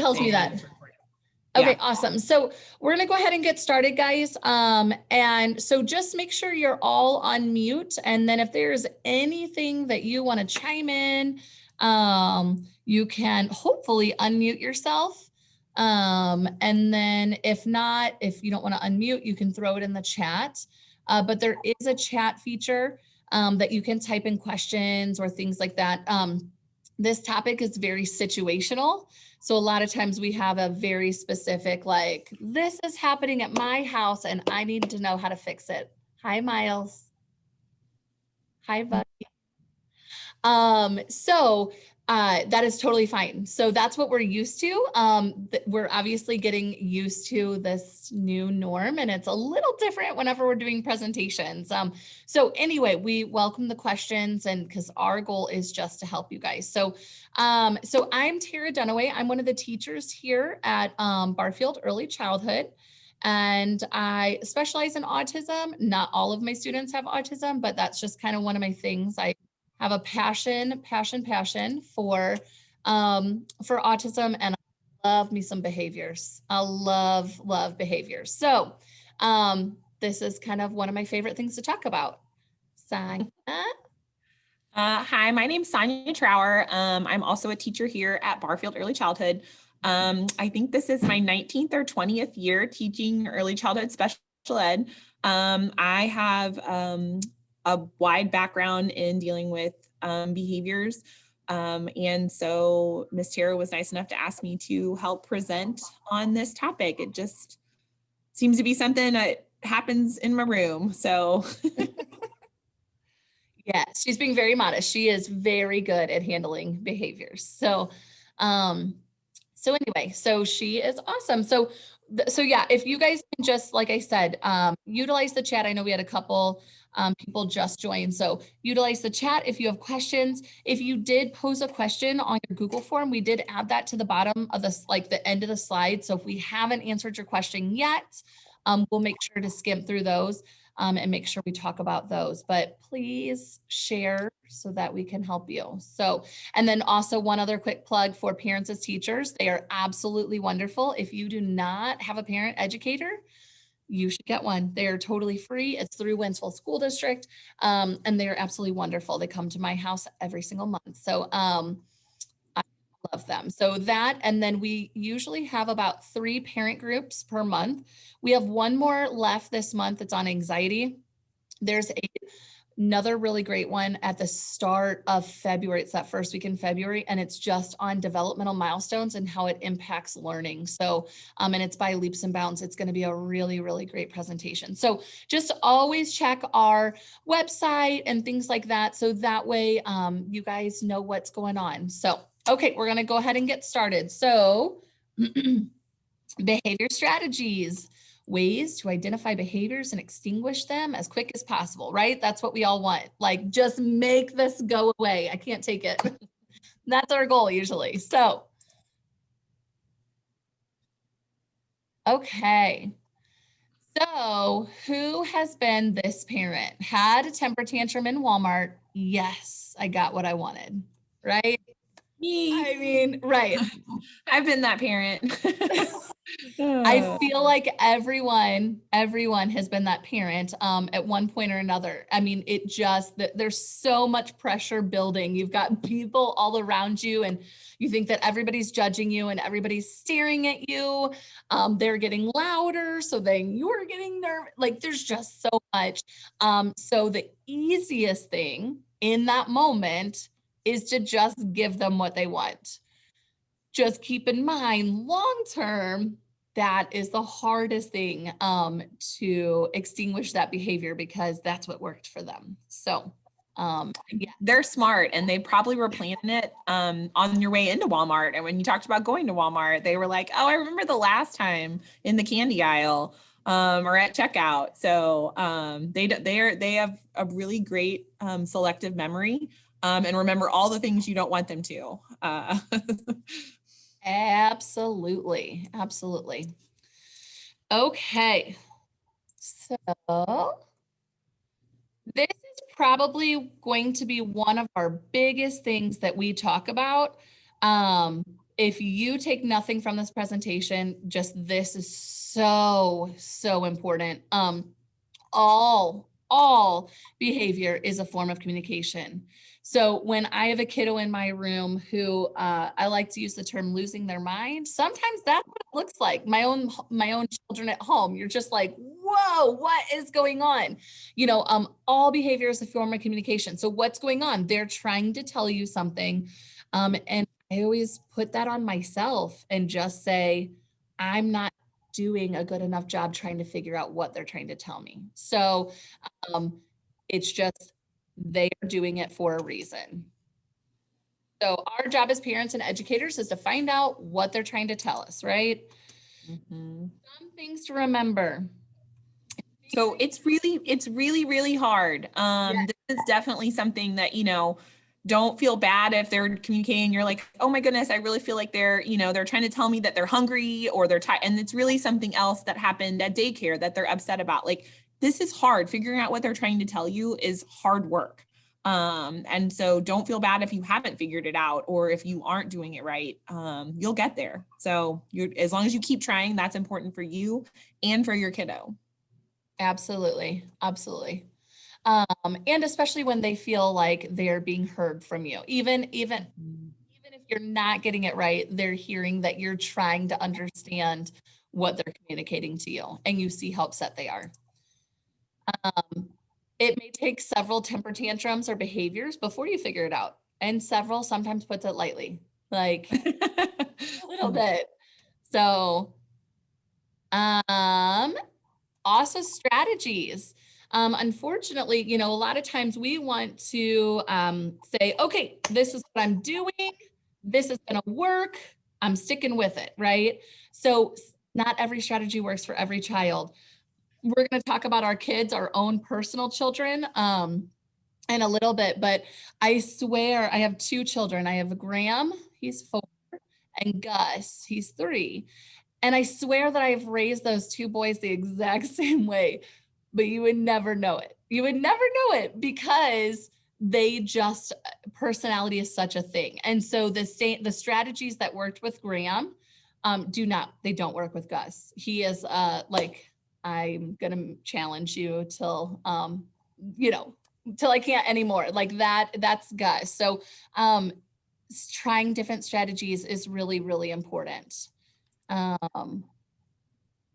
tells me that. Okay, awesome. So we're going to go ahead and get started, guys. And so just make sure you're all on mute. And then if there's anything that you want to chime in, you can hopefully unmute yourself. And then if not, if you don't want to unmute, you can throw it in the chat. But there is a chat feature that you can type in questions or things like that. This topic is very situational. So a lot of times we have a very specific, like, this is happening at my house and I need to know how to fix it. Hi, Miles. Hi, Buddy. That is totally fine. So that's what we're used to. We're obviously getting used to this new norm, and it's a little different whenever we're doing presentations. So anyway, we welcome the questions, and because our goal is just to help you guys. So I'm Tara Dunaway. I'm one of the teachers here at Barfield Early Childhood. And I specialize in autism. Not all of my students have autism, but that's just kind of one of my things. I have a passion for autism, and I love me some behaviors. I love behaviors. So this is kind of one of my favorite things to talk about. Sonia. Hi, my name's Sonia Trower. I'm also a teacher here at Barfield Early Childhood. I think this is my 19th or 20th year teaching early childhood special ed. I have a wide background in dealing with behaviors. And so Ms. Tara was nice enough to ask me to help present on this topic. It just seems to be something that happens in my room. So yeah, she's being very modest. She is very good at handling behaviors. So anyway, so she is awesome. So yeah, if you guys can just, like I said, utilize the chat. I know we had a couple people just join. So utilize the chat if you have questions. If you did pose a question on your Google form, we did add that to the bottom of this, like the end of the slide. So if we haven't answered your question yet, we'll make sure to skim through those and make sure we talk about those. But please share so that we can help you. So, and then also one other quick plug for parents as teachers. They are absolutely wonderful. If you do not have a parent educator, you should get one. They are totally free. It's through Wentzville School District, and they are absolutely wonderful. They come to my house every single month. So I love them. So that, and then we usually have about 3 parent groups per month. We have one more left this month. It's on anxiety. There's another really great one at the start of February. It's that first week in February, and it's just on developmental milestones and how it impacts learning. So, and it's by leaps and bounds. It's going to be a really, really great presentation. So just always check our website and things like that. So that way you guys know what's going on. So, okay, we're going to go ahead and get started. So behavior strategies. Ways to identify behaviors and extinguish them as quick as possible, right? That's what we all want. Like, just make this go away. I can't take it. That's our goal usually. So, okay. So who has been this parent? Had a temper tantrum in Walmart. Yes, I got what I wanted, right? me. I mean, right. I've been that parent. I feel like everyone has been that parent at one point or another. I mean, it just, there's so much pressure building. You've got people all around you and you think that everybody's judging you and everybody's staring at you. They're getting louder, so then you're getting nervous. Like, there's just so much. So the easiest thing in that moment is to just give them what they want. Just keep in mind, long-term, that is the hardest thing to extinguish that behavior, because that's what worked for them. So yeah, they're smart, and they probably were planning it on your way into Walmart. And when you talked about going to Walmart, they were like, oh, I remember the last time in the candy aisle or at checkout. So they have a really great selective memory and remember all the things you don't want them to. Absolutely. Okay, so this is probably going to be one of our biggest things that we talk about. if you take nothing from this presentation, just this is so, so important. All behavior is a form of communication. So when I have a kiddo in my room who I like to use the term losing their mind, sometimes that's what it looks like. My own children at home, you're just like, whoa, what is going on? All behavior is a form of communication. So what's going on? They're trying to tell you something. And I always put that on myself and just say, I'm not doing a good enough job trying to figure out what they're trying to tell me. So it's just they are doing it for a reason. So our job as parents and educators is to find out what they're trying to tell us, right? Some things to remember. So it's really hard. This is definitely something that, don't feel bad if they're communicating. You're like, oh my goodness, I really feel like they're trying to tell me that they're hungry or they're tired. And it's really something else that happened at daycare that they're upset about. Like, this is hard. Figuring out what they're trying to tell you is hard work. And so don't feel bad if you haven't figured it out or if you aren't doing it right. You'll get there. So as long as you keep trying, that's important for you and for your kiddo. Absolutely. Absolutely. And especially when they feel like they're being heard from you, even if you're not getting it right, they're hearing that you're trying to understand what they're communicating to you and you see how upset they are. It may take several temper tantrums or behaviors before you figure it out. And several sometimes puts it lightly, like a little bit. So, also strategies. Unfortunately, a lot of times we want to say, okay, this is what I'm doing. This is going to work. I'm sticking with it, right? So not every strategy works for every child. We're going to talk about our kids, our own personal children, in a little bit, but I swear I have two children. I have Graham, he's 4, and Gus, he's 3. And I swear that I've raised those two boys the exact same way, but you would never know it. You would never know it because personality is such a thing. And so the strategies that worked with Graham they don't work with Gus. He is I'm going to challenge you till I can't anymore. Like that's Gus. So trying different strategies is really, really important.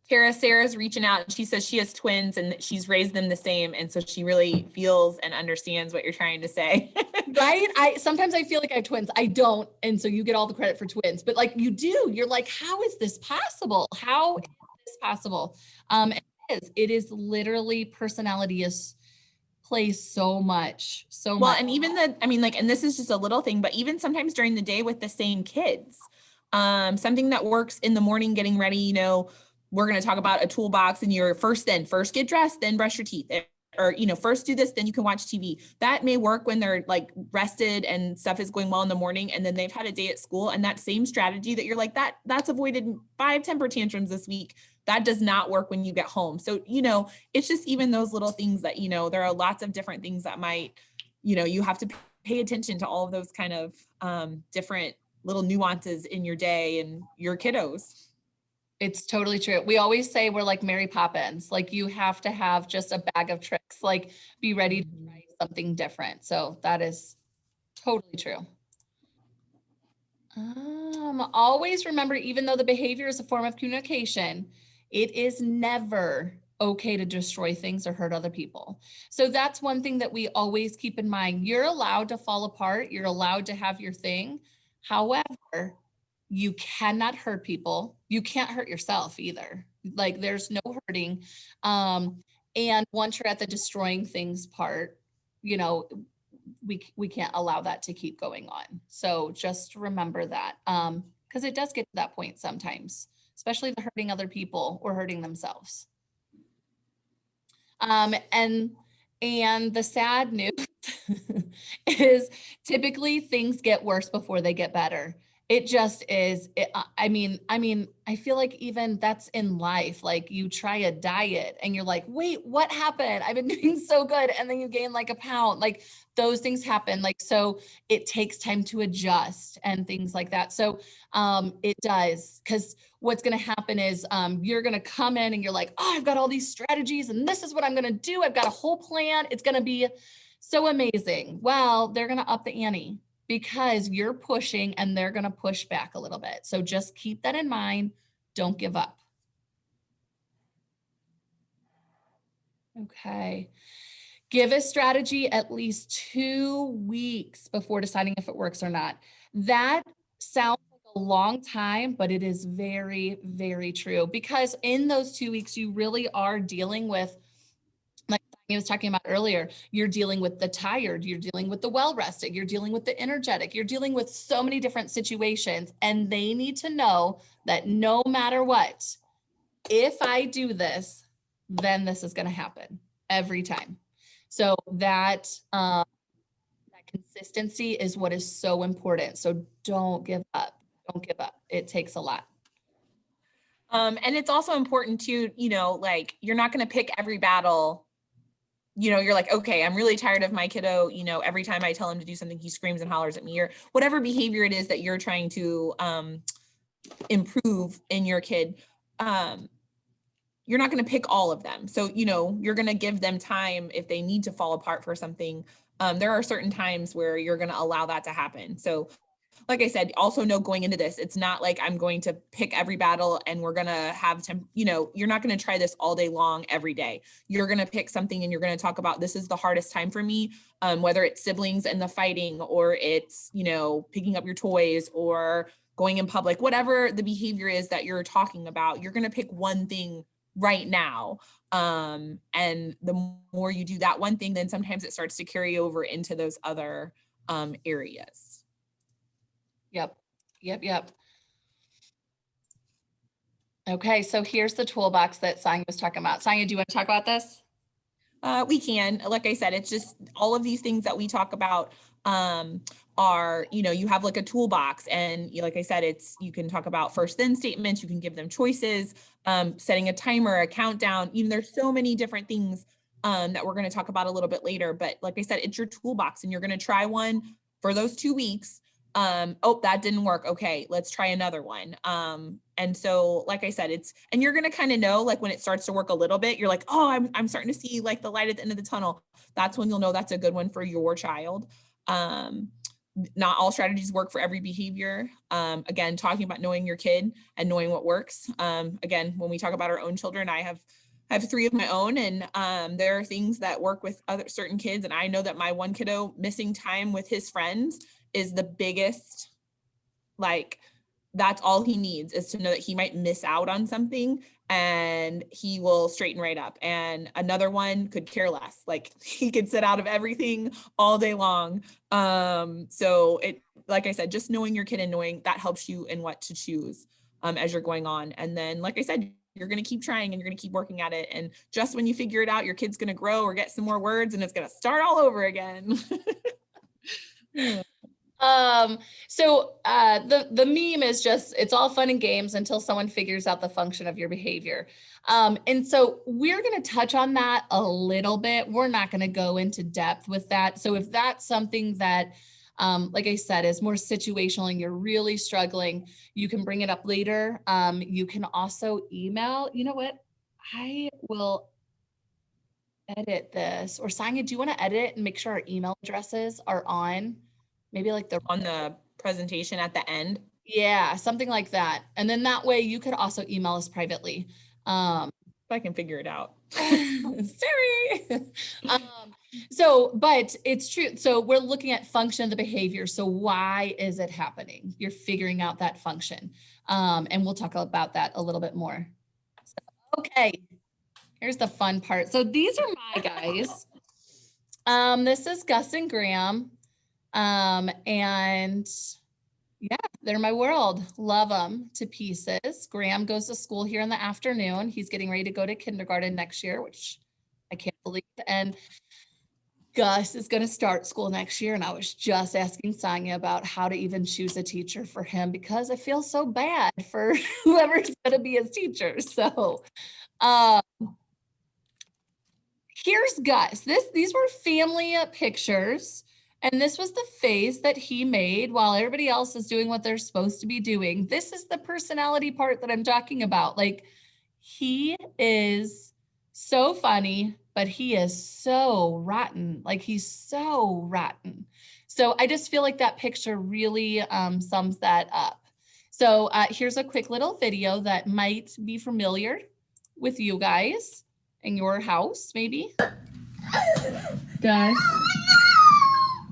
Sarah's reaching out and she says she has twins and she's raised them the same. And so she really feels and understands what you're trying to say. Right? Sometimes I feel like I have twins. I don't. And so you get all the credit for twins, but like you do, you're like, how is this possible? How is this possible? It is literally personality plays so much. Well, and even and this is just a little thing, but even sometimes during the day with the same kids, something that works in the morning, getting ready, we're going to talk about a toolbox and you're first get dressed, then brush your teeth, or, first do this, then you can watch TV. That may work when they're like rested and stuff is going well in the morning. And then they've had a day at school, and that same strategy that you're like, that's avoided 5 temper tantrums this week. That does not work when you get home. So, it's just even those little things that, there are lots of different things that might, you have to pay attention to all of those kind of different little nuances in your day and your kiddos. It's totally true. We always say we're like Mary Poppins. Like you have to have just a bag of tricks, like be ready to try something different. So that is totally true. Always remember, even though the behavior is a form of communication, it is never okay to destroy things or hurt other people. So that's one thing that we always keep in mind. You're allowed to fall apart. You're allowed to have your thing. However, you cannot hurt people. You can't hurt yourself either. Like there's no hurting. And once you're at the destroying things part, we can't allow that to keep going on. So just remember that, because it does get to that point sometimes, especially the hurting other people or hurting themselves. And the sad news is typically things get worse before they get better. It just is. I feel like even that's in life, like you try a diet and you're like, wait, what happened? I've been doing so good. And then you gain like a pound, like those things happen. Like, so it takes time to adjust and things like that. So it does, because what's going to happen is you're going to come in and you're like, oh, I've got all these strategies and this is what I'm going to do. I've got a whole plan. It's going to be so amazing. Well, they're going to up the ante because you're pushing and they're going to push back a little bit. So just keep that in mind. Don't give up. Okay. Give a strategy at least 2 weeks before deciding if it works or not. That sounds like a long time, but it is very, very true, because in those 2 weeks, you really are dealing with, like I was talking about earlier, you're dealing with the tired, you're dealing with the well-rested, you're dealing with the energetic, you're dealing with so many different situations, and they need to know that no matter what, if I do this, then this is going to happen every time. So that consistency is what is so important. So don't give up. Don't give up. It takes a lot. And it's also important to, like, you're not going to pick every battle. You're like, okay, I'm really tired of my kiddo. Every time I tell him to do something, he screams and hollers at me, or whatever behavior it is that you're trying to improve in your kid. You're not going to pick all of them. So, you're going to give them time if they need to fall apart for something. There are certain times where you're going to allow that to happen. So, like I said, also know going into this, it's not like I'm going to pick every battle and we're going to have to, you're not going to try this all day long every day. You're going to pick something and you're going to talk about, this is the hardest time for me, whether it's siblings and the fighting, or it's, picking up your toys or going in public, whatever the behavior is that you're talking about, you're going to pick one thing right now. And the more you do that one thing, then sometimes it starts to carry over into those other areas. Yep. Okay, so here's the toolbox that Sonia was talking about. Sonia, do you want to talk about this? We can. Like I said, it's just all of these things that we talk about are, you have like a toolbox, and like I said, you can talk about first then statements, you can give them choices, setting a timer, a countdown. There's so many different things that we're going to talk about a little bit later. But like I said, it's your toolbox, and you're going to try one for those 2 weeks. Oh, that didn't work. Okay, let's try another one. And so, like I said, and you're going to kind of know, like when it starts to work a little bit, you're like, oh, I'm starting to see like the light at the end of the tunnel. That's when you'll know that's a good one for your child. Not all strategies work for every behavior. Again, talking about knowing your kid and knowing what works. Again, when we talk about our own children, I have 3 of my own, and there are things that work with certain kids. And I know that my one kiddo missing time with his friends is the biggest, like, that's all he needs, is to know that he might miss out on something and he will straighten right up. And another one could care less. Like, he could sit out of everything all day long. So like I said, just knowing your kid and knowing that helps you in what to choose as you're going on. And then, like I said, you're going to keep trying and you're going to keep working at it. And just when you figure it out, your kid's going to grow or get some more words and it's going to start all over again. So the meme is just, it's all fun and games until someone figures out the function of your behavior. And so we're going to touch on that a little bit. We're not going to go into depth with that. So if that's something that, like I said, is more situational and you're really struggling, you can bring it up later. You can also email, you know what? I will edit this, or Sonia, do you want to edit it and make sure our email addresses are on? Maybe like on the presentation at the end. Yeah, something like that. And then that way you could also email us privately. If I can figure it out. Sorry. But it's true. So we're looking at function of the behavior. So why is it happening? You're figuring out that function. And we'll talk about that a little bit more. So, okay. Here's the fun part. So these are my guys. This is Gus and Graham. And yeah, they're my world. Love them to pieces. Graham goes to school here in the afternoon. He's getting ready to go to kindergarten next year, which I can't believe. And Gus is going to start school next year, and I was just asking Sonia about how to even choose a teacher for him because I feel so bad for whoever's going to be his teacher. So, um, here's Gus. These were family pictures, and this was the face that he made while everybody else is doing what they're supposed to be doing. This is the personality part that I'm talking about. Like, he is so funny, but he is so rotten. Like, he's so rotten. So I just feel like that picture really sums that up. So here's a quick little video that might be familiar with you guys in your house, maybe. Gus,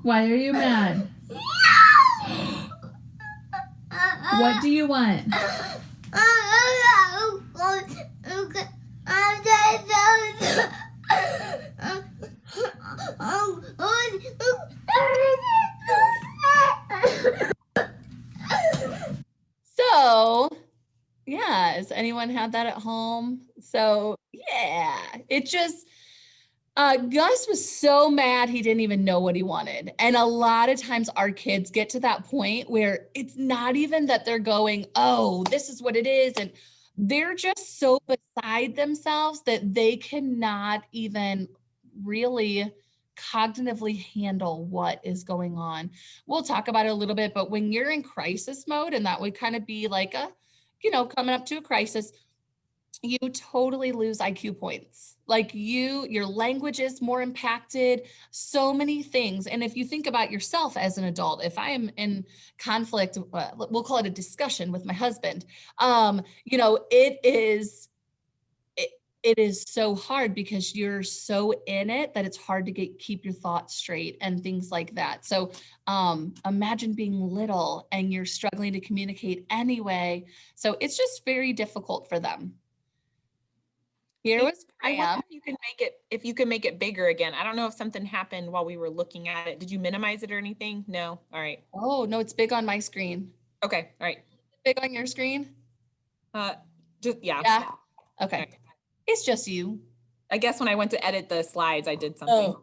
why are you mad? What do you want? So, yeah, has anyone had that at home? So, yeah, it just, Gus was so mad he didn't even know what he wanted. And a lot of times our kids get to that point where it's not even that they're going, oh, this is what it is. And they're just so beside themselves that they cannot even really cognitively handle what is going on. We'll talk about it a little bit, but when you're in crisis mode, and that would kind of be like a, coming up to a crisis, you totally lose IQ points. Like your language is more impacted, so many things. And if you think about yourself as an adult, if I am in conflict, we'll call it a discussion with my husband, it is so hard because you're so in it that it's hard to keep your thoughts straight and things like that. So imagine being little and you're struggling to communicate anyway. So it's just very difficult for them. Here was I wonder Graham. if you can make it bigger again. I don't know if something happened while we were looking at it. Did you minimize it or anything? No. All right. Oh, no, it's big on my screen. Okay. All right. Big on your screen? Just yeah. Yeah. Okay. Right. It's just you. I guess when I went to edit the slides, I did something.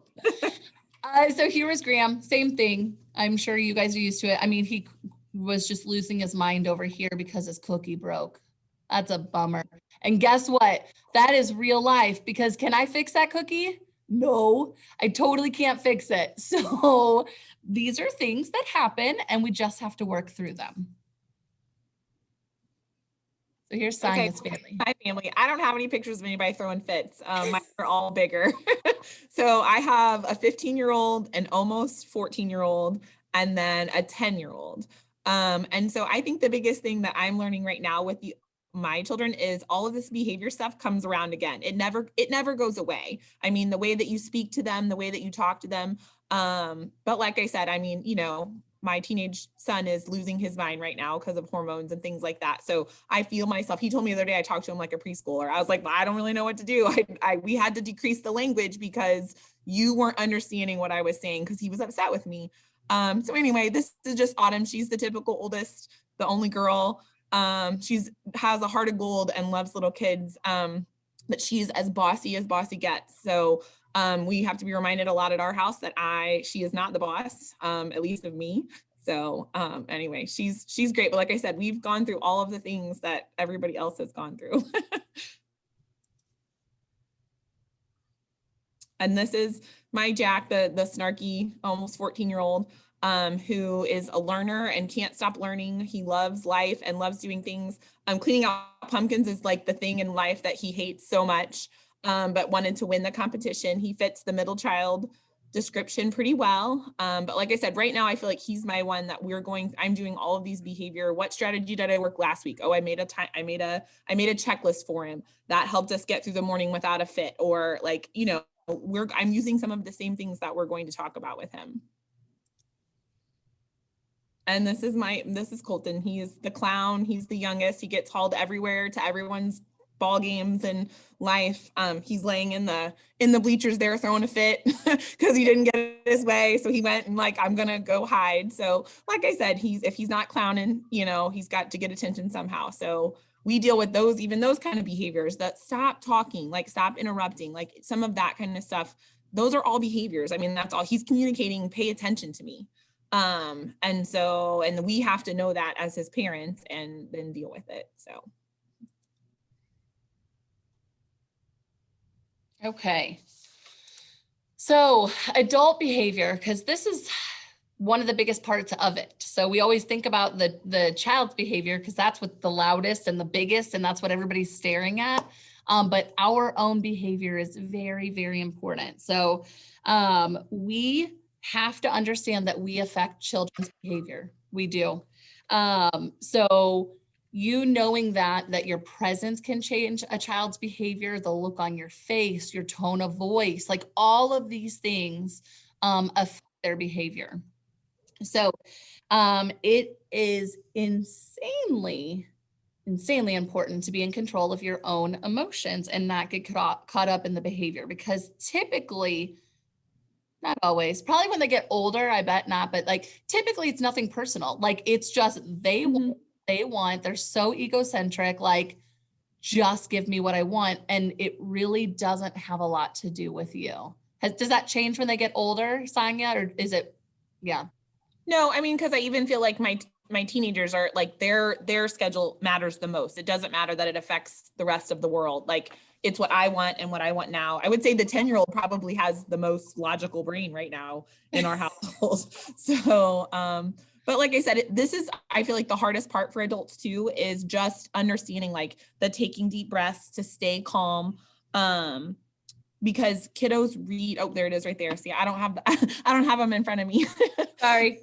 So here was Graham. Same thing. I'm sure you guys are used to it. I mean, he was just losing his mind over here because his cookie broke. That's a bummer. And guess what? That is real life, because can I fix that cookie? No, I totally can't fix it. So these are things that happen and we just have to work through them. So here's Sonia's family. My family. I don't have any pictures of anybody throwing fits. Mine are all bigger. So I have a 15-year-old, an almost 14-year-old, and then a 10-year-old. And so I think the biggest thing that I'm learning right now with my children is all of this behavior stuff comes around again. It never goes away. I mean, the way that you speak to them, the way that you talk to them. But like I said, I mean, my teenage son is losing his mind right now because of hormones and things like that. So I feel myself, he told me the other day, I talked to him like a preschooler. I was like, well, I don't really know what to do. We had to decrease the language because you weren't understanding what I was saying because he was upset with me. So anyway, this is just Autumn. She's the typical oldest, the only girl. She's has a heart of gold and loves little kids. But she's as bossy gets. So we have to be reminded a lot at our house that she is not the boss, at least of me. So anyway, she's great. But like I said, we've gone through all of the things that everybody else has gone through. And this is my Jack, the snarky, almost 14-year-old, who is a learner and can't stop learning. He loves life and loves doing things. Cleaning out pumpkins is like the thing in life that he hates so much, but wanted to win the competition. He fits the middle child description pretty well. But like I said, right now, I feel like he's my one that I'm doing all of these behavior. What strategy did I work last week? Oh, I made a checklist for him that helped us get through the morning without a fit, or like, I'm using some of the same things that we're going to talk about with him. And this is Colton. He is the clown. He's the youngest. He gets hauled everywhere to everyone's ball games and life. He's laying in the bleachers there throwing a fit because he didn't get his way. So he went and like, I'm gonna go hide. So like I said, if he's not clowning, he's got to get attention somehow. So we deal with those kind of behaviors that stop talking, like stop interrupting, like some of that kind of stuff those are all behaviors. I mean, that's all he's communicating, pay attention to me. And we have to know that as his parents and then deal with it. So. Okay. So adult behavior, because this is one of the biggest parts of it. So we always think about the child's behavior because that's what the loudest and the biggest, and that's what everybody's staring at. But our own behavior is very, very important. So we have to understand that we affect children's behavior. We do. So you knowing that your presence can change a child's behavior, the look on your face, your tone of voice, like all of these things affect their behavior. So it is insanely important to be in control of your own emotions and not get caught up in the behavior, because typically, not always, probably when they get older, I bet not, but like typically it's nothing personal. Like it's just they want, they're so egocentric, like just give me what I want. And it really doesn't have a lot to do with you. Does that change when they get older, Sonia, or is it, yeah? No, I mean, because I even feel like my teenagers are like their schedule matters the most. It doesn't matter that it affects the rest of the world. Like it's what I want and what I want now. I would say the 10-year-old probably has the most logical brain right now in our household. So, but like I said, I feel like the hardest part for adults too is just understanding like the taking deep breaths to stay calm. Because kiddos read, oh, there it is right there. See, I don't have them in front of me. Sorry.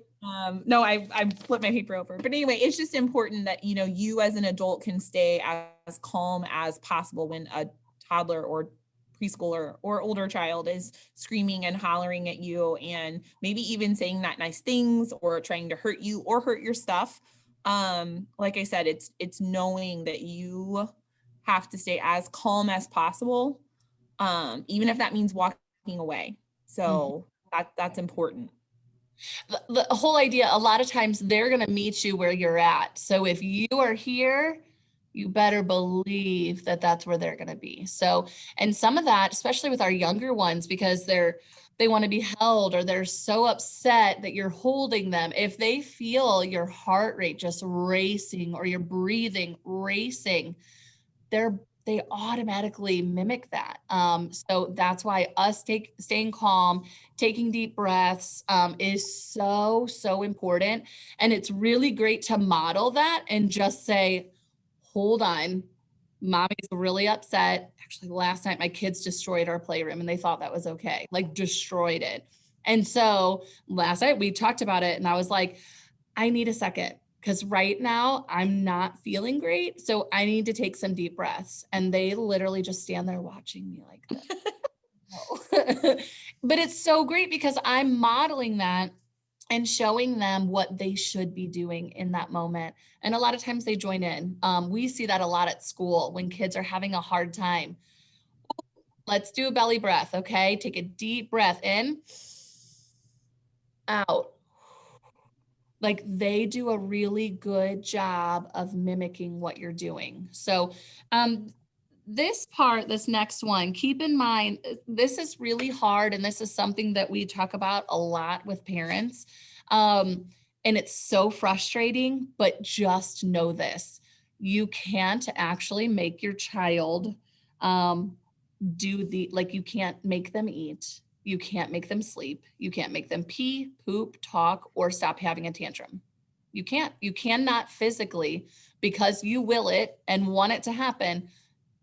No, I flipped my paper over. But anyway, it's just important that, you know, you as an adult can stay as calm as possible when a toddler or preschooler or older child is screaming and hollering at you and maybe even saying not nice things or trying to hurt you or hurt your stuff. Like I said, it's knowing that you have to stay as calm as possible, even if that means walking away. So that's important. The whole idea, a lot of times they're going to meet you where you're at. So if you are here, you better believe that that's where they're going to be. So, and some of that, especially with our younger ones, because they want to be held or they're so upset that you're holding them. If they feel your heart rate just racing or your breathing racing, they automatically mimic that. So that's why us staying calm, taking deep breaths is so, so important. And it's really great to model that and just say, hold on, mommy's really upset. Actually, last night my kids destroyed our playroom and they thought that was okay, like destroyed it. And so last night we talked about it and I was like, I need a second. Because right now I'm not feeling great. So I need to take some deep breaths. And they literally just stand there watching me like that. But it's so great because I'm modeling that and showing them what they should be doing in that moment. And a lot of times they join in. We see that a lot at school when kids are having a hard time. Let's do a belly breath. Okay. Take a deep breath in, out. Like they do a really good job of mimicking what you're doing. So this next one, keep in mind, this is really hard. And this is something that we talk about a lot with parents. And it's so frustrating, but just know this, you can't actually make your child you can't make them eat. You can't make them sleep. You can't make them pee, poop, talk, or stop having a tantrum. You cannot physically, because you will it and want it to happen.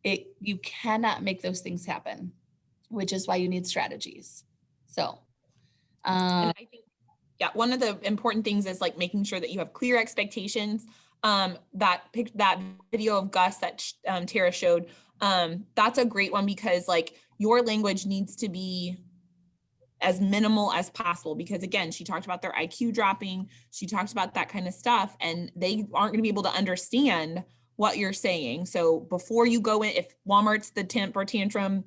You cannot make those things happen, which is why you need strategies. So, and I think, yeah, one of the important things is like making sure that you have clear expectations. That video of Gus that Tara showed, that's a great one because like your language needs to be as minimal as possible, because again, she talked about their IQ dropping. She talked about that kind of stuff, and they aren't going to be able to understand what you're saying. So before you go in, if Walmart's the temper tantrum,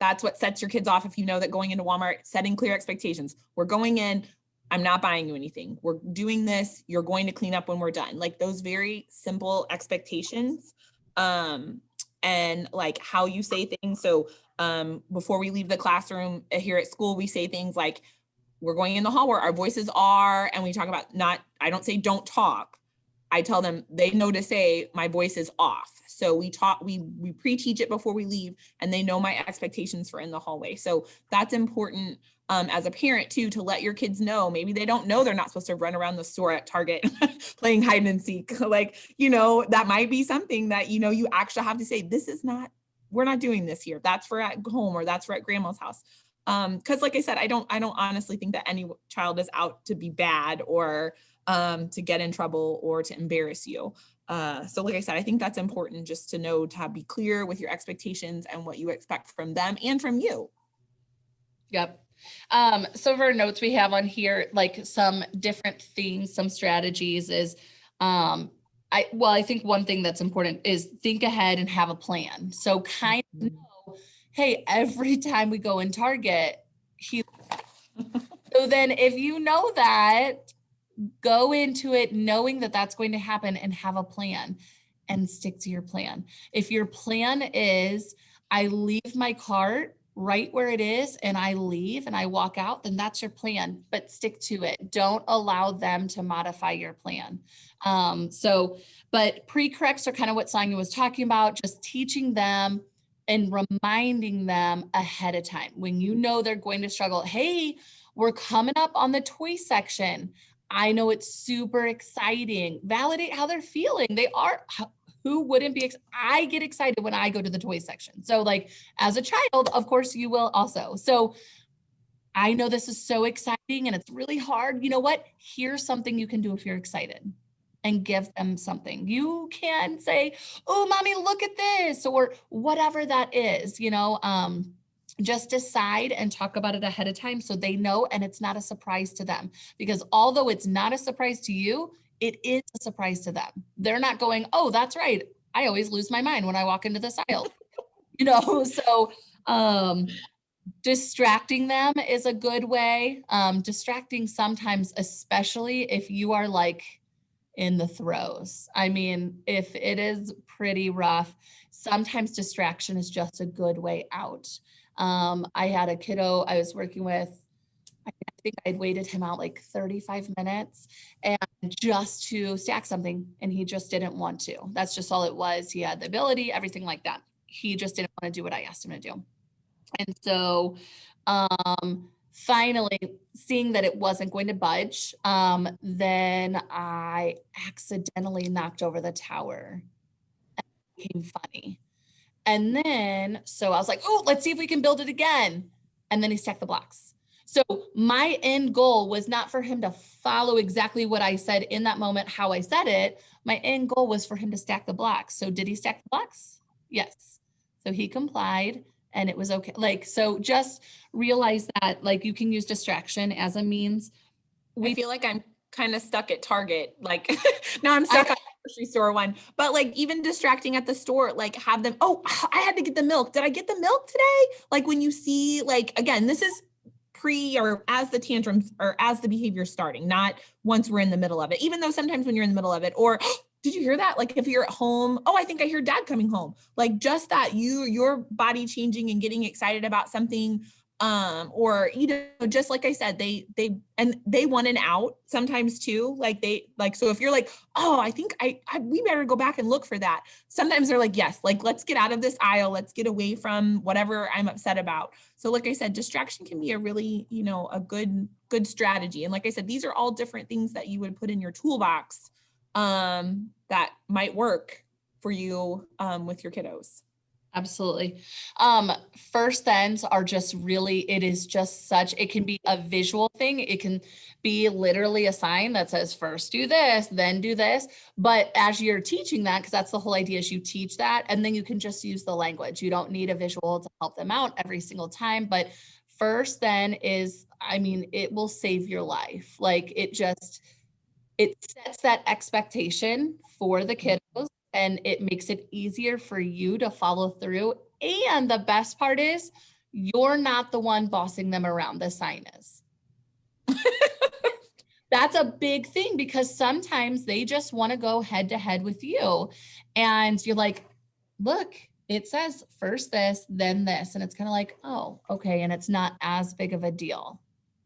that's what sets your kids off. If you know that going into Walmart, setting clear expectations. We're going in, I'm not buying you anything. We're doing this. You're going to clean up when we're done. Like those very simple expectations. and like how you say things. So before we leave the classroom here at school, we say things like, we're going in the hall where our voices are, and we talk about I don't say don't talk. I tell them they know to say my voice is off. So we pre-teach it before we leave, and they know my expectations for in the hallway. So that's important as a parent too, to let your kids know. Maybe they don't know they're not supposed to run around the store at Target playing hide and seek. Like, that might be something that, you actually have to say, we're not doing this here. That's for at home, or that's for at grandma's house. Because like I said, I don't honestly think that any child is out to be bad or to get in trouble or to embarrass you. So like I said, I think that's important just to know, to be clear with your expectations and what you expect from them and from you. Yep. So for our notes we have on here, like some different things, some strategies is, I think one thing that's important is think ahead and have a plan. So kind of know, hey, every time we go in Target, so then if you know that, go into it knowing that that's going to happen and have a plan and stick to your plan. If your plan is, I leave my cart right where it is and I leave and I walk out, then that's your plan, but stick to it. Don't allow them to modify your plan. But pre-corrects are kind of what Sonia was talking about, just teaching them and reminding them ahead of time. When you know they're going to struggle, hey, we're coming up on the toy section. I know it's super exciting. Validate how they're feeling. They are, who wouldn't be, I get excited when I go to the toy section. So like as a child, of course you will also. So I know this is so exciting and it's really hard. You know what? Here's something you can do if you're excited, and give them something. You can say, oh, mommy, look at this, or whatever that is, just decide and talk about it ahead of time so they know, and it's not a surprise to them. Because although it's not a surprise to you, it is a surprise to them. They're not going, oh, that's right, I always lose my mind when I walk into this aisle. So distracting them is a good way. Distracting sometimes, especially if you are like in the throes. I mean, if it is pretty rough, sometimes distraction is just a good way out. I had a kiddo I was working with, I think I'd waited him out like 35 minutes and just to stack something, and he just didn't want to. That's just all it was. He had the ability, everything like that. He just didn't want to do what I asked him to do. And so finally, seeing that it wasn't going to budge, then I accidentally knocked over the tower. And it became funny. And then, so I was like, oh, let's see if we can build it again. And then he stacked the blocks. So my end goal was not for him to follow exactly what I said in that moment, how I said it. My end goal was for him to stack the blocks. So did he stack the blocks? Yes. So he complied and it was okay. Like, so just realize that like you can use distraction as a means. I feel like I'm kind of stuck at Target. Like now I'm stuck on the grocery store one, but like even distracting at the store, like have them, oh, I had to get the milk. Did I get the milk today? Like when you see, like, again, this is pre or as the tantrums or as the behavior starting, not once we're in the middle of it, even though sometimes when you're in the middle of it, or did you hear that? Like if you're at home, oh, I think I hear dad coming home. Like just that your body changing and getting excited about something. Or, just like I said, they want an out sometimes too. So if you're like, oh, I think we better go back and look for that. Sometimes they're like, yes, like, let's get out of this aisle. Let's get away from whatever I'm upset about. So like I said, distraction can be a really, a good strategy. And like I said, these are all different things that you would put in your toolbox, that might work for you, with your kiddos. Absolutely. First thens are just really, it can be a visual thing. It can be literally a sign that says first do this, then do this. But as you're teaching that, because that's the whole idea, is you teach that and then you can just use the language. You don't need a visual to help them out every single time. But first then is, it will save your life. Like it sets that expectation for the kiddos. And it makes it easier for you to follow through. And the best part is you're not the one bossing them around. The sign is. That's a big thing because sometimes they just want to go head to head with you. And you're like, look, it says first this, then this. And it's kind of like, oh, okay. And it's not as big of a deal.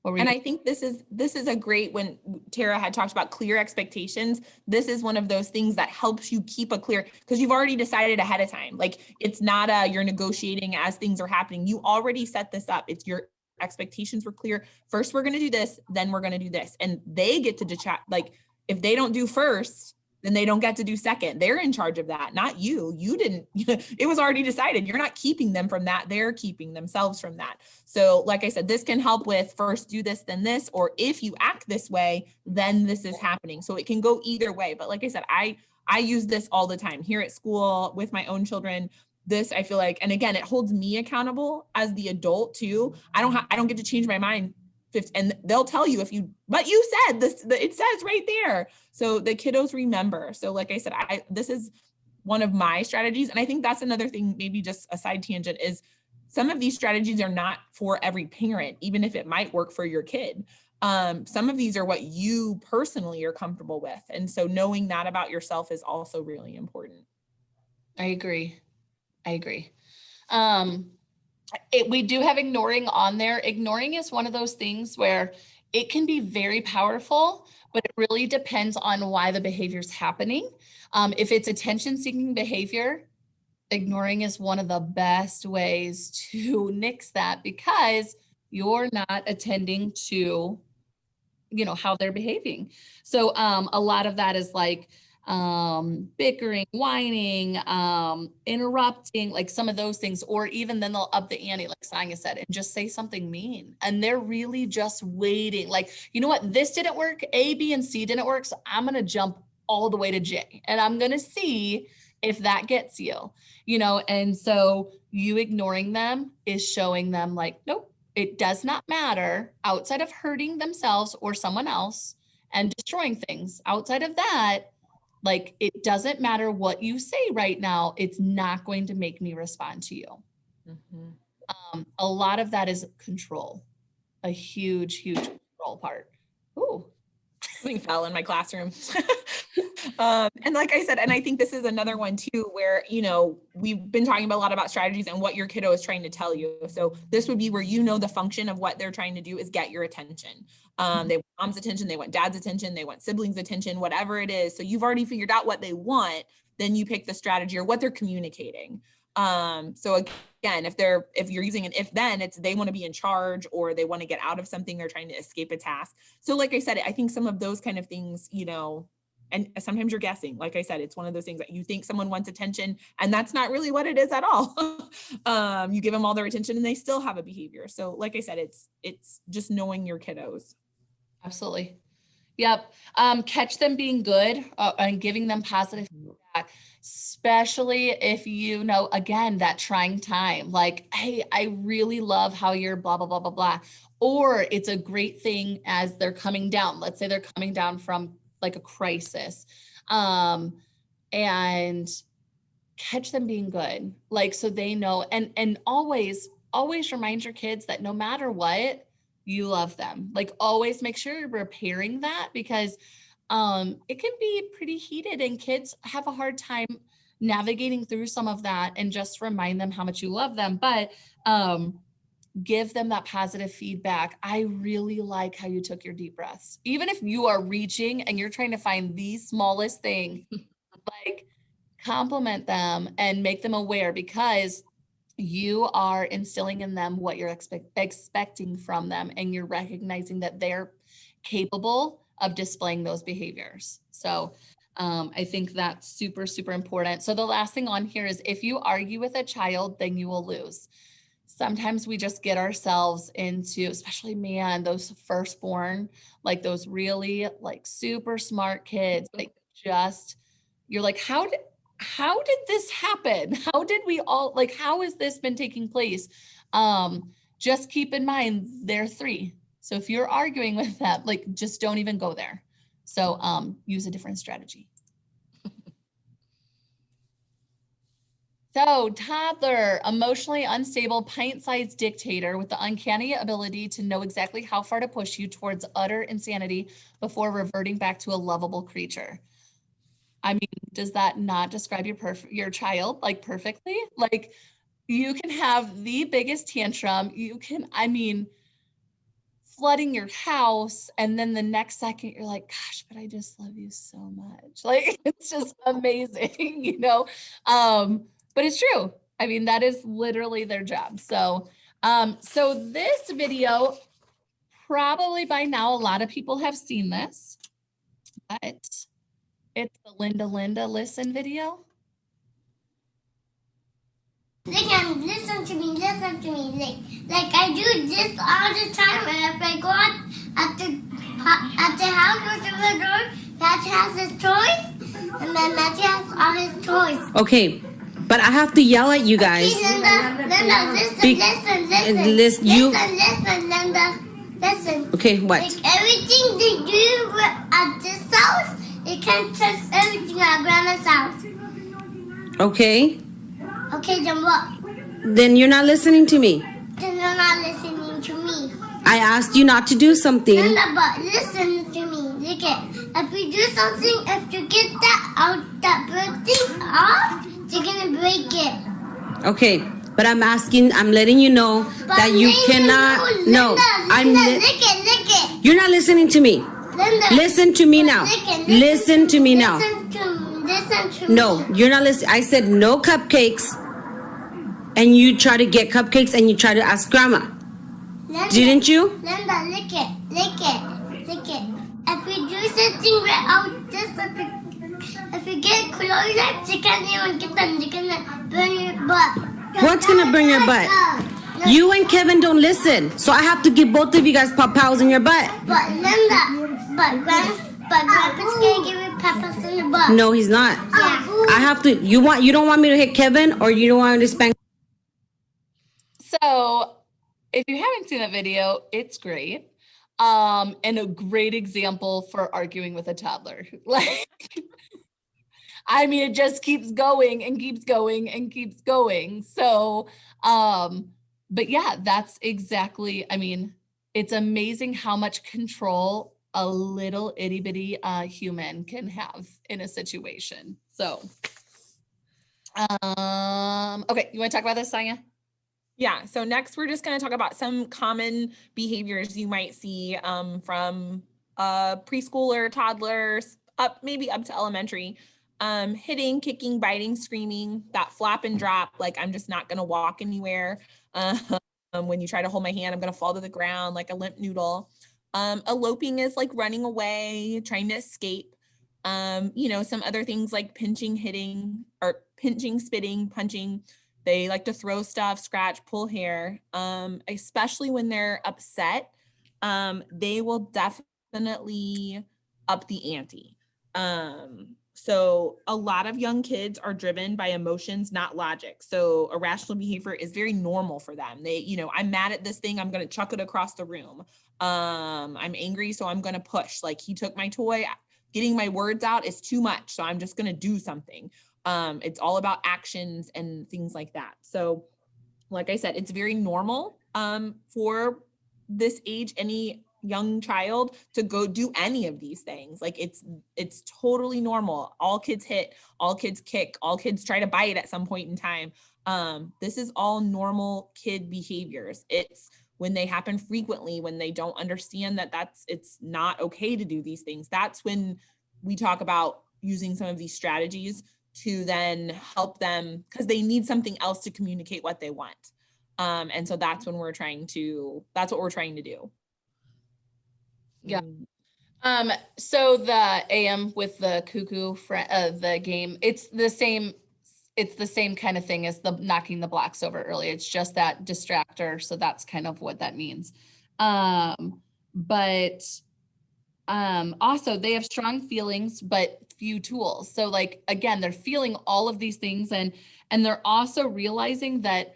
And I think this is a great, when Tara had talked about clear expectations, this is one of those things that helps you keep a clear, because you've already decided ahead of time. Like, it's not you're negotiating as things are happening. You already set this up. It's your expectations were clear. First, we're going to do this, then we're going to do this. And they get to chat. Like, if they don't do first, then they don't get to do second. They're in charge of that, not you. You didn't, it was already decided. You're not keeping them from that. They're keeping themselves from that. So like I said, this can help with first do this, then this, or if you act this way, then this is happening. So it can go either way. But like I said, I use this all the time here at school with my own children. This, I feel like, and again, it holds me accountable as the adult too. I don't get to change my mind. And they'll tell you but you said this, it says right there. So the kiddos remember. So like I said, this is one of my strategies. And I think that's another thing, maybe just a side tangent, is some of these strategies are not for every parent, even if it might work for your kid. Some of these are what you personally are comfortable with. And so knowing that about yourself is also really important. I agree. We do have ignoring on there. Ignoring is one of those things where it can be very powerful, but it really depends on why the behavior is happening. If it's attention-seeking behavior, ignoring is one of the best ways to nix that, because you're not attending to, how they're behaving. So a lot of that is like bickering, whining, interrupting, like some of those things, or even then they'll up the ante, like Sonia said, and just say something mean. And they're really just waiting. Like, you know what? This didn't work. A, B, and C didn't work. So I'm going to jump all the way to J, and I'm going to see if that gets you, and so you ignoring them is showing them like, nope, it does not matter outside of hurting themselves or someone else and destroying things. Outside of that, like, it doesn't matter what you say right now. It's not going to make me respond to you. Mm-hmm. A lot of that is control, a huge control part. Ooh. Something fell in my classroom. And like I said, and I think this is another one too, where, we've been talking a lot about strategies and what your kiddo is trying to tell you. So this would be where, the function of what they're trying to do is get your attention. They want mom's attention, they want dad's attention, they want siblings' attention, whatever it is. So you've already figured out what they want, then you pick the strategy or what they're communicating. So again, if you're using an if then, it's they want to be in charge or they want to get out of something, they're trying to escape a task. So like I said, I think some of those kind of things, and sometimes you're guessing. Like I said, it's one of those things that you think someone wants attention and that's not really what it is at all. You give them all their attention and they still have a behavior. So like I said, it's just knowing your kiddos. Absolutely. Yep. Catch them being good and giving them positive feedback, especially if again, that trying time, like, hey, I really love how you're blah, blah, blah, blah, blah. Or it's a great thing as they're coming down. Let's say they're coming down from like a crisis, and catch them being good. Like, so they know, and always remind your kids that no matter what, you love them. Like, always make sure you're repairing that, because it can be pretty heated and kids have a hard time navigating through some of that, and just remind them how much you love them. But give them that positive feedback. I really like how you took your deep breaths. Even if you are reaching and you're trying to find the smallest thing, like, compliment them and make them aware, because you are instilling in them what you're expecting from them, and you're recognizing that they're capable of displaying those behaviors. So I think that's super, super important. So the last thing on here is, if you argue with a child, then you will lose. Sometimes we just get ourselves into, especially those firstborn, like those really like super smart kids, like you're like, how did this happen? How did we all, like, how has this been taking place? Just keep in mind, they're 3. So if you're arguing with them, like, just don't even go there. So use a different strategy. So toddler, emotionally unstable, pint-sized dictator with the uncanny ability to know exactly how far to push you towards utter insanity before reverting back to a lovable creature. I mean, does that not describe your child like perfectly? Like you can have the biggest tantrum. You can, I mean, flooding your house, and then the next second you're like, gosh, but I just love you so much. Like it's just amazing, you know. But it's true. I mean, that is literally their job. So so this video, probably by now a lot of people have seen this, but it's the Linda listen video. Listen to me, listen to me. Like I do this all the time. And if I go out at the house with the door, Matthew has his toys, and then Matthew has all his toys. Okay, but I have to yell at you guys. Okay, Linda, listen, Linda, listen. Okay, what? Like everything they do at this house, they can't trust everything at Grandma's house. Okay. Okay, then what? Then you're not listening to me. Then you're not listening to me. I asked you not to do something. Linda, but listen to me. Look at, if we do something, if you get that bird thing off, you're gonna break it. Okay, but I'm letting you know But that you Linda, cannot. Linda, No, Linda, look it. You're not listening to me. Linda, Listen to me now. Listen to me now. Listen to me. No, you're not listening. I said no cupcakes, and you try to get cupcakes, and you try to ask Grandma. Linda, Didn't you? Linda, look it. If we do something right out this, if you get close, you can't even get them. You're gonna burn your butt. What's gonna burn your butt? You and Kevin don't listen, so I have to give both of you guys pop-pows in your butt. But Linda, Grandpa's gonna give you peppers in the butt. No, he's not. Yeah. I have to. You don't want me to hit Kevin, or you don't want me to spank? So if you haven't seen that video, it's great. And a great example for arguing with a toddler. Like, I mean, it just keeps going and keeps going and keeps going. So, but yeah, that's exactly, I mean, it's amazing how much control a little itty bitty human can have in a situation. So, okay, you want to talk about this, Sonia? Yeah, so next we're just going to talk about some common behaviors you might see from preschooler, toddlers, maybe up to elementary. Hitting, kicking, biting, screaming, that flap and drop, like I'm just not going to walk anywhere. When you try to hold my hand, I'm going to fall to the ground like a limp noodle. Eloping is like running away, trying to escape. Some other things like pinching, hitting, or pinching, spitting, punching. They like to throw stuff, scratch, pull hair, especially when they're upset. They will definitely up the ante. So a lot of young kids are driven by emotions, not logic. So irrational behavior is very normal for them. I'm mad at this thing, I'm going to chuck it across the room. I'm angry, so I'm going to push. Like he took my toy, getting my words out is too much, so I'm just going to do something. It's all about actions and things like that. So like I said, it's very normal for this age, any young child to go do any of these things. Like it's totally normal. All kids hit, all kids kick, all kids try to bite at some point in time. This is all normal kid behaviors. It's when they happen frequently, when they don't understand that it's not okay to do these things. That's when we talk about using some of these strategies to then help them, because they need something else to communicate what they want. And so that's what we're trying to do. Yeah. So the AM with the cuckoo, the game, it's the same kind of thing as the knocking the blocks over early. It's just that distractor. So that's kind of what that means. But also they have strong feelings, but few tools. So like, again, they're feeling all of these things and they're also realizing that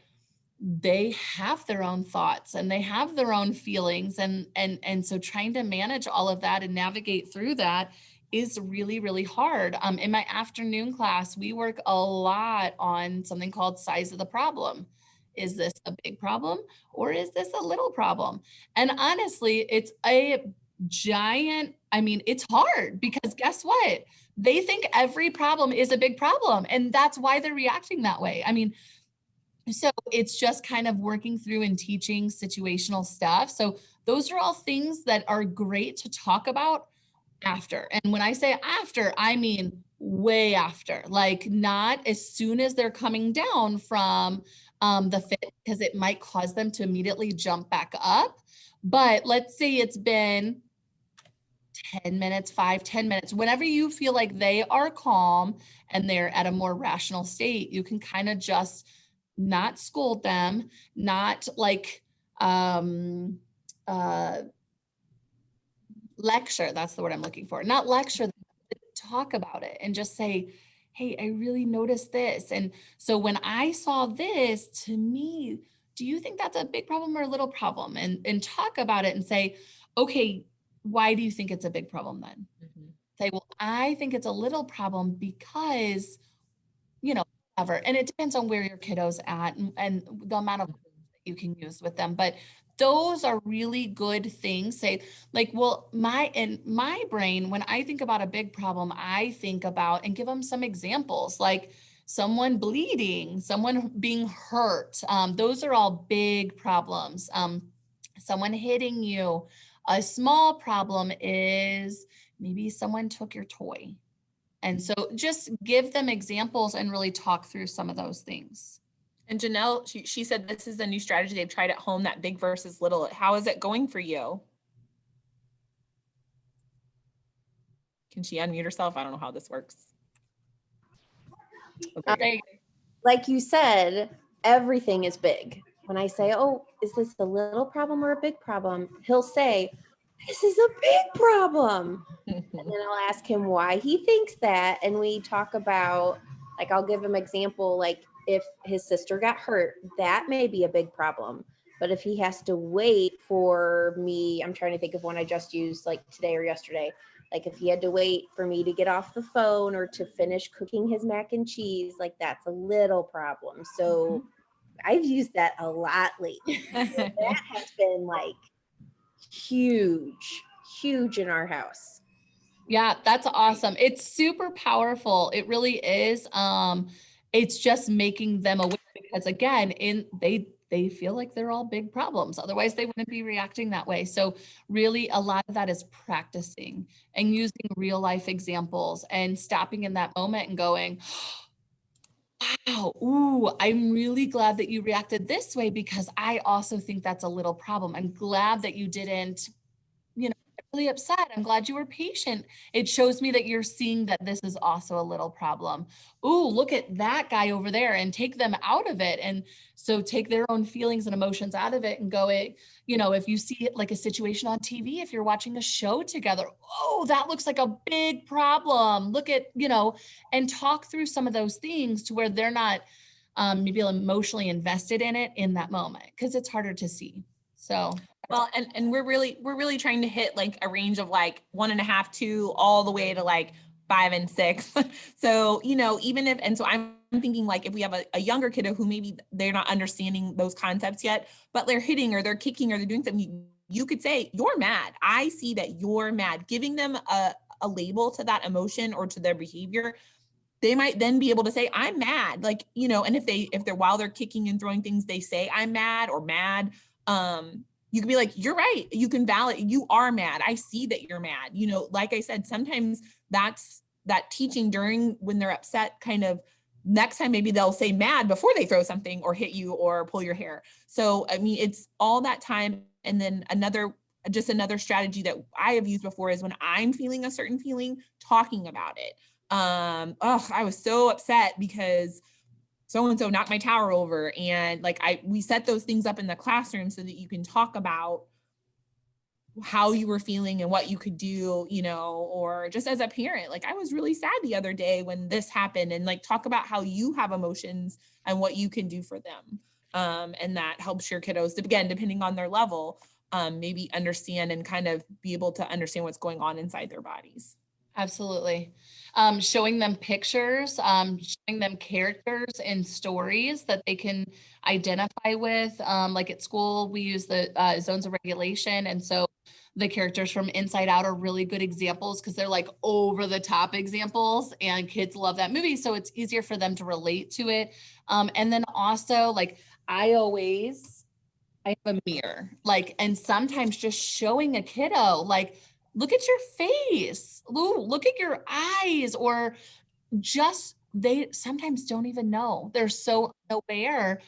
they have their own thoughts and they have their own feelings. And so trying to manage all of that and navigate through that is really, really hard. In my afternoon class, we work a lot on something called size of the problem. Is this a big problem or is this a little problem? And honestly, it's a giant, I mean, it's hard because guess what? They think every problem is a big problem. And that's why they're reacting that way. I mean, so it's just kind of working through and teaching situational stuff. So those are all things that are great to talk about after. And when I say after, I mean way after, like not as soon as they're coming down from the fit, because it might cause them to immediately jump back up. But let's say it's been 10 minutes, 5, 10 minutes, whenever you feel like they are calm and they're at a more rational state, you can kind of just not scold them, not like lecture, that's the word I'm looking for, not lecture them, but talk about it and just say, hey, I really noticed this. And so when I saw this, to me, do you think that's a big problem or a little problem? And talk about it and say, okay, why do you think it's a big problem then? Say, well, I think it's a little problem because, you know, whatever. And it depends on where your kiddo's at and the amount of that you can use with them. But those are really good things. Say, like, well, in my brain, when I think about a big problem, I think about and give them some examples, like someone bleeding, someone being hurt. Those are all big problems. Someone hitting you. A small problem is maybe someone took your toy. And so just give them examples and really talk through some of those things. And Janelle, she said this is a new strategy they've tried at home, that big versus little. How is it going for you? Can she unmute herself? I don't know how this works. Okay. Like you said, everything is big. When I say, oh, is this a little problem or a big problem? He'll say, this is a big problem. And then I'll ask him why he thinks that. And we talk about, like, I'll give him example, like if his sister got hurt, that may be a big problem. But if he has to wait for me, I'm trying to think of one I just used like today or yesterday. Like if he had to wait for me to get off the phone or to finish cooking his mac and cheese, like that's a little problem. So I've used that a lot lately. That has been like huge in our house. Yeah, that's awesome. It's super powerful. It really is. It's just making them aware because again, they feel like they're all big problems. Otherwise they wouldn't be reacting that way. So really a lot of that is practicing and using real life examples and stopping in that moment and going, wow, ooh, I'm really glad that you reacted this way because I also think that's a little problem. I'm glad that you didn't, get really upset. I'm glad you were patient. It shows me that you're seeing that this is also a little problem. Ooh, look at that guy over there, and take them out of it. And so take their own feelings and emotions out of it and go, if you see it like a situation on TV, if you're watching a show together, oh, that looks like a big problem. Look at, and talk through some of those things to where they're not maybe emotionally invested in it in that moment because it's harder to see. So well, and we're really trying to hit like a range of like 1.5, 2, all the way to like 5 and 6. So, even if, and so I'm thinking like if we have a younger kiddo who maybe they're not understanding those concepts yet, but they're hitting or they're kicking or they're doing something, you could say, you're mad. I see that you're mad. Giving them a label to that emotion or to their behavior, they might then be able to say, I'm mad. Like, and if they're while they're kicking and throwing things, they say, I'm mad or mad. You can be like, you're right. You can validate, you are mad. I see that you're mad. Like I said, sometimes that's that teaching during when they're upset kind of next time, maybe they'll say mad before they throw something or hit you or pull your hair. So, I mean, it's all that time. And then another strategy that I have used before is when I'm feeling a certain feeling, talking about it. I was so upset because so-and-so knocked my tower over. And like, we set those things up in the classroom so that you can talk about how you were feeling and what you could do, or just as a parent, like I was really sad the other day when this happened, and like talk about how you have emotions and what you can do for them. And that helps your kiddos, again, depending on their level, maybe understand and kind of be able to understand what's going on inside their bodies. Absolutely. Showing them pictures, showing them characters and stories that they can identify with. Like at school, we use the zones of regulation. And so the characters from Inside Out are really good examples because they're like over the top examples and kids love that movie. So it's easier for them to relate to it. And then also like I have a mirror, like, and sometimes just showing a kiddo, like, look at your face, look at your eyes, or just, they sometimes don't even know. They're so unaware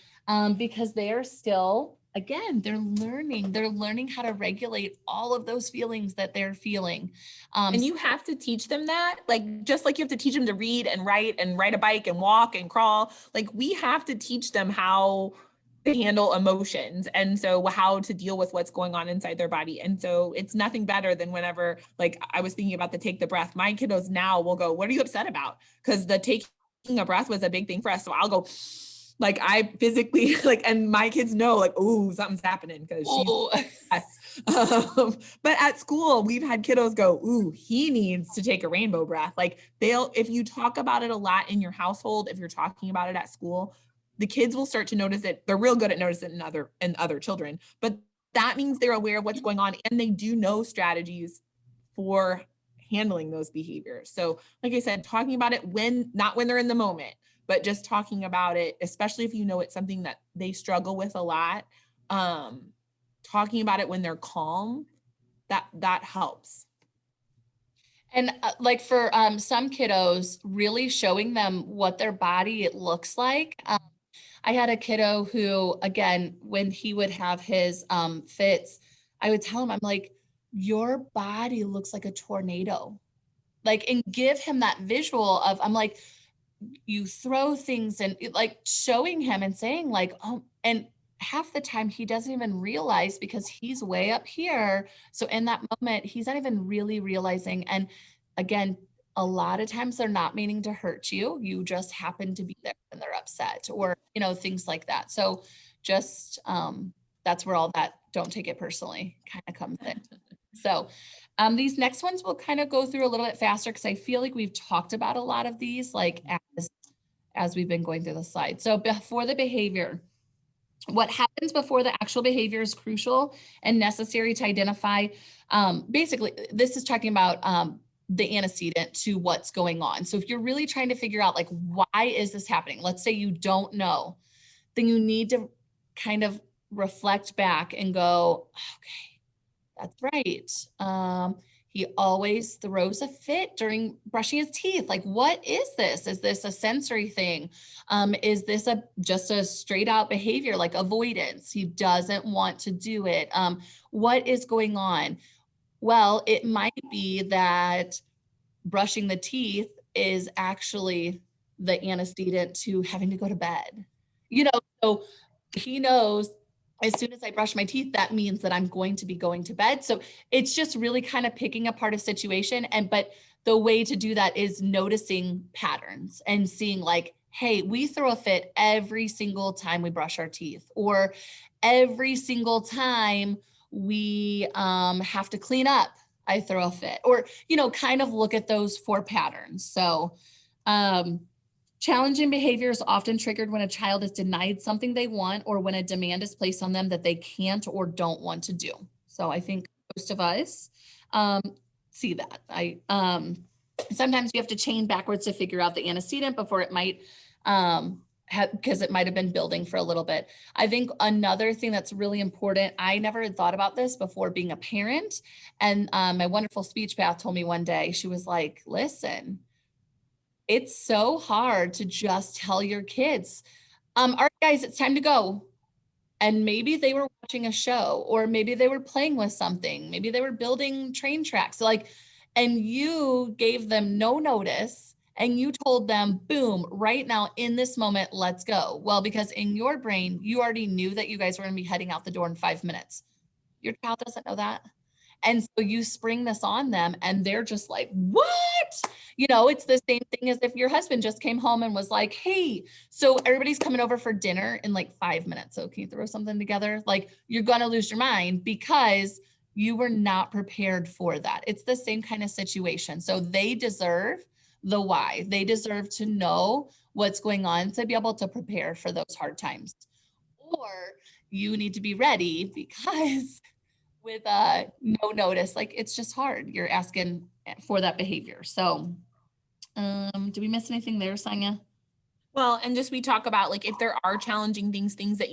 because they're still, again, they're learning how to regulate all of those feelings that they're feeling. And you have to teach them that, like, just like you have to teach them to read and write a bike and walk and crawl. Like we have to teach them how to handle emotions. And so how to deal with what's going on inside their body. And so it's nothing better than whenever, like I was thinking about the take the breath, my kiddos now will go, what are you upset about? Because the taking a breath was a big thing for us. So I'll go, like I physically like, and my kids know like, oh, something's happening because she's but at school, we've had kiddos go, ooh, he needs to take a rainbow breath. Like if you talk about it a lot in your household, if you're talking about it at school, the kids will start to notice it. They're real good at noticing in other children, but that means they're aware of what's going on and they do know strategies for handling those behaviors. So like I said, talking about it not when they're in the moment, but just talking about it, especially if you know it's something that they struggle with a lot, talking about it when they're calm, that helps. And like for some kiddos, really showing them what their body it looks like. I had a kiddo who, again, when he would have his fits, I would tell him, I'm like, your body looks like a tornado. Like, and give him that visual of, I'm like, you throw things and like showing him and saying like, oh, and half the time he doesn't even realize because he's way up here. So in that moment, he's not even really realizing. And again, a lot of times they're not meaning to hurt you. You just happen to be there when they're upset or, things like that. So just, that's where all that don't take it personally kind of comes in. So these next ones we'll kind of go through a little bit faster because I feel like we've talked about a lot of these like as we've been going through the slide. So before the behavior, what happens before the actual behavior is crucial and necessary to identify. Basically, this is talking about the antecedent to what's going on. So if you're really trying to figure out like, why is this happening? Let's say you don't know, then you need to kind of reflect back and go, okay, that's right. He always throws a fit during brushing his teeth. Like, what is this? Is this a sensory thing? Is this just a straight out behavior like avoidance? He doesn't want to do it. What is going on? Well, it might be that brushing the teeth is actually the antecedent to having to go to bed. So he knows as soon as I brush my teeth, that means that I'm going to be going to bed. So it's just really kind of picking apart a situation. But the way to do that is noticing patterns and seeing like, hey, we throw a fit every single time we brush our teeth, or every single time we have to clean up, I throw a fit, or, kind of look at those 4 patterns. So challenging behavior is often triggered when a child is denied something they want or when a demand is placed on them that they can't or don't want to do. So I think most of us see that. Sometimes you have to chain backwards to figure out the antecedent before it might because it might have been building for a little bit. I think another thing that's really important, I never had thought about this before being a parent. And my wonderful speech path told me one day, she was like, listen, it's so hard to just tell your kids, all right, guys, it's time to go. And maybe they were watching a show, or maybe they were playing with something. Maybe they were building train tracks. And you gave them no notice and you told them, boom, right now in this moment, let's go. Well, because in your brain, you already knew that you guys were going to be heading out the door in 5 minutes. Your child doesn't know that. And so you spring this on them and they're just like, what? It's the same thing as if your husband just came home and was like, hey, so everybody's coming over for dinner in like 5 minutes. So can you throw something together? Like, you're going to lose your mind because you were not prepared for that. It's the same kind of situation. So they deserve the why. They deserve to know what's going on to be able to prepare for those hard times. Or you need to be ready because with no notice. Like it's just hard. You're asking for that behavior. So did we miss anything there, Sonia? Well, and just we talk about like if there are challenging things that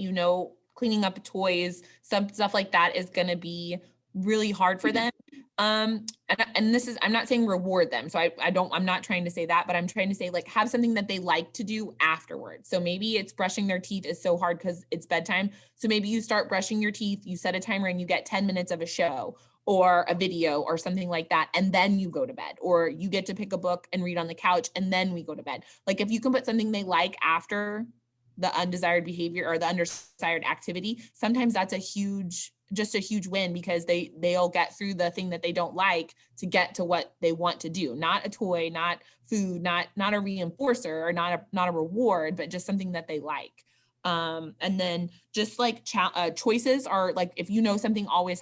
cleaning up toys, some stuff like that is going to be really hard for them. And this is, I'm not saying reward them. So I'm not trying to say that, but I'm trying to say like have something that they like to do afterwards. So maybe it's brushing their teeth is so hard because it's bedtime. So maybe you start brushing your teeth, you set a timer and you get 10 minutes of a show or a video or something like that. And then you go to bed, or you get to pick a book and read on the couch and then we go to bed. Like if you can put something they like after the undesired behavior or the undesired activity, sometimes that's just a huge win because they'll get through the thing that they don't like to get to what they want to do. Not a toy, not food, not a reinforcer or not a reward, but just something that they like. And then just like choices are like, if you know something always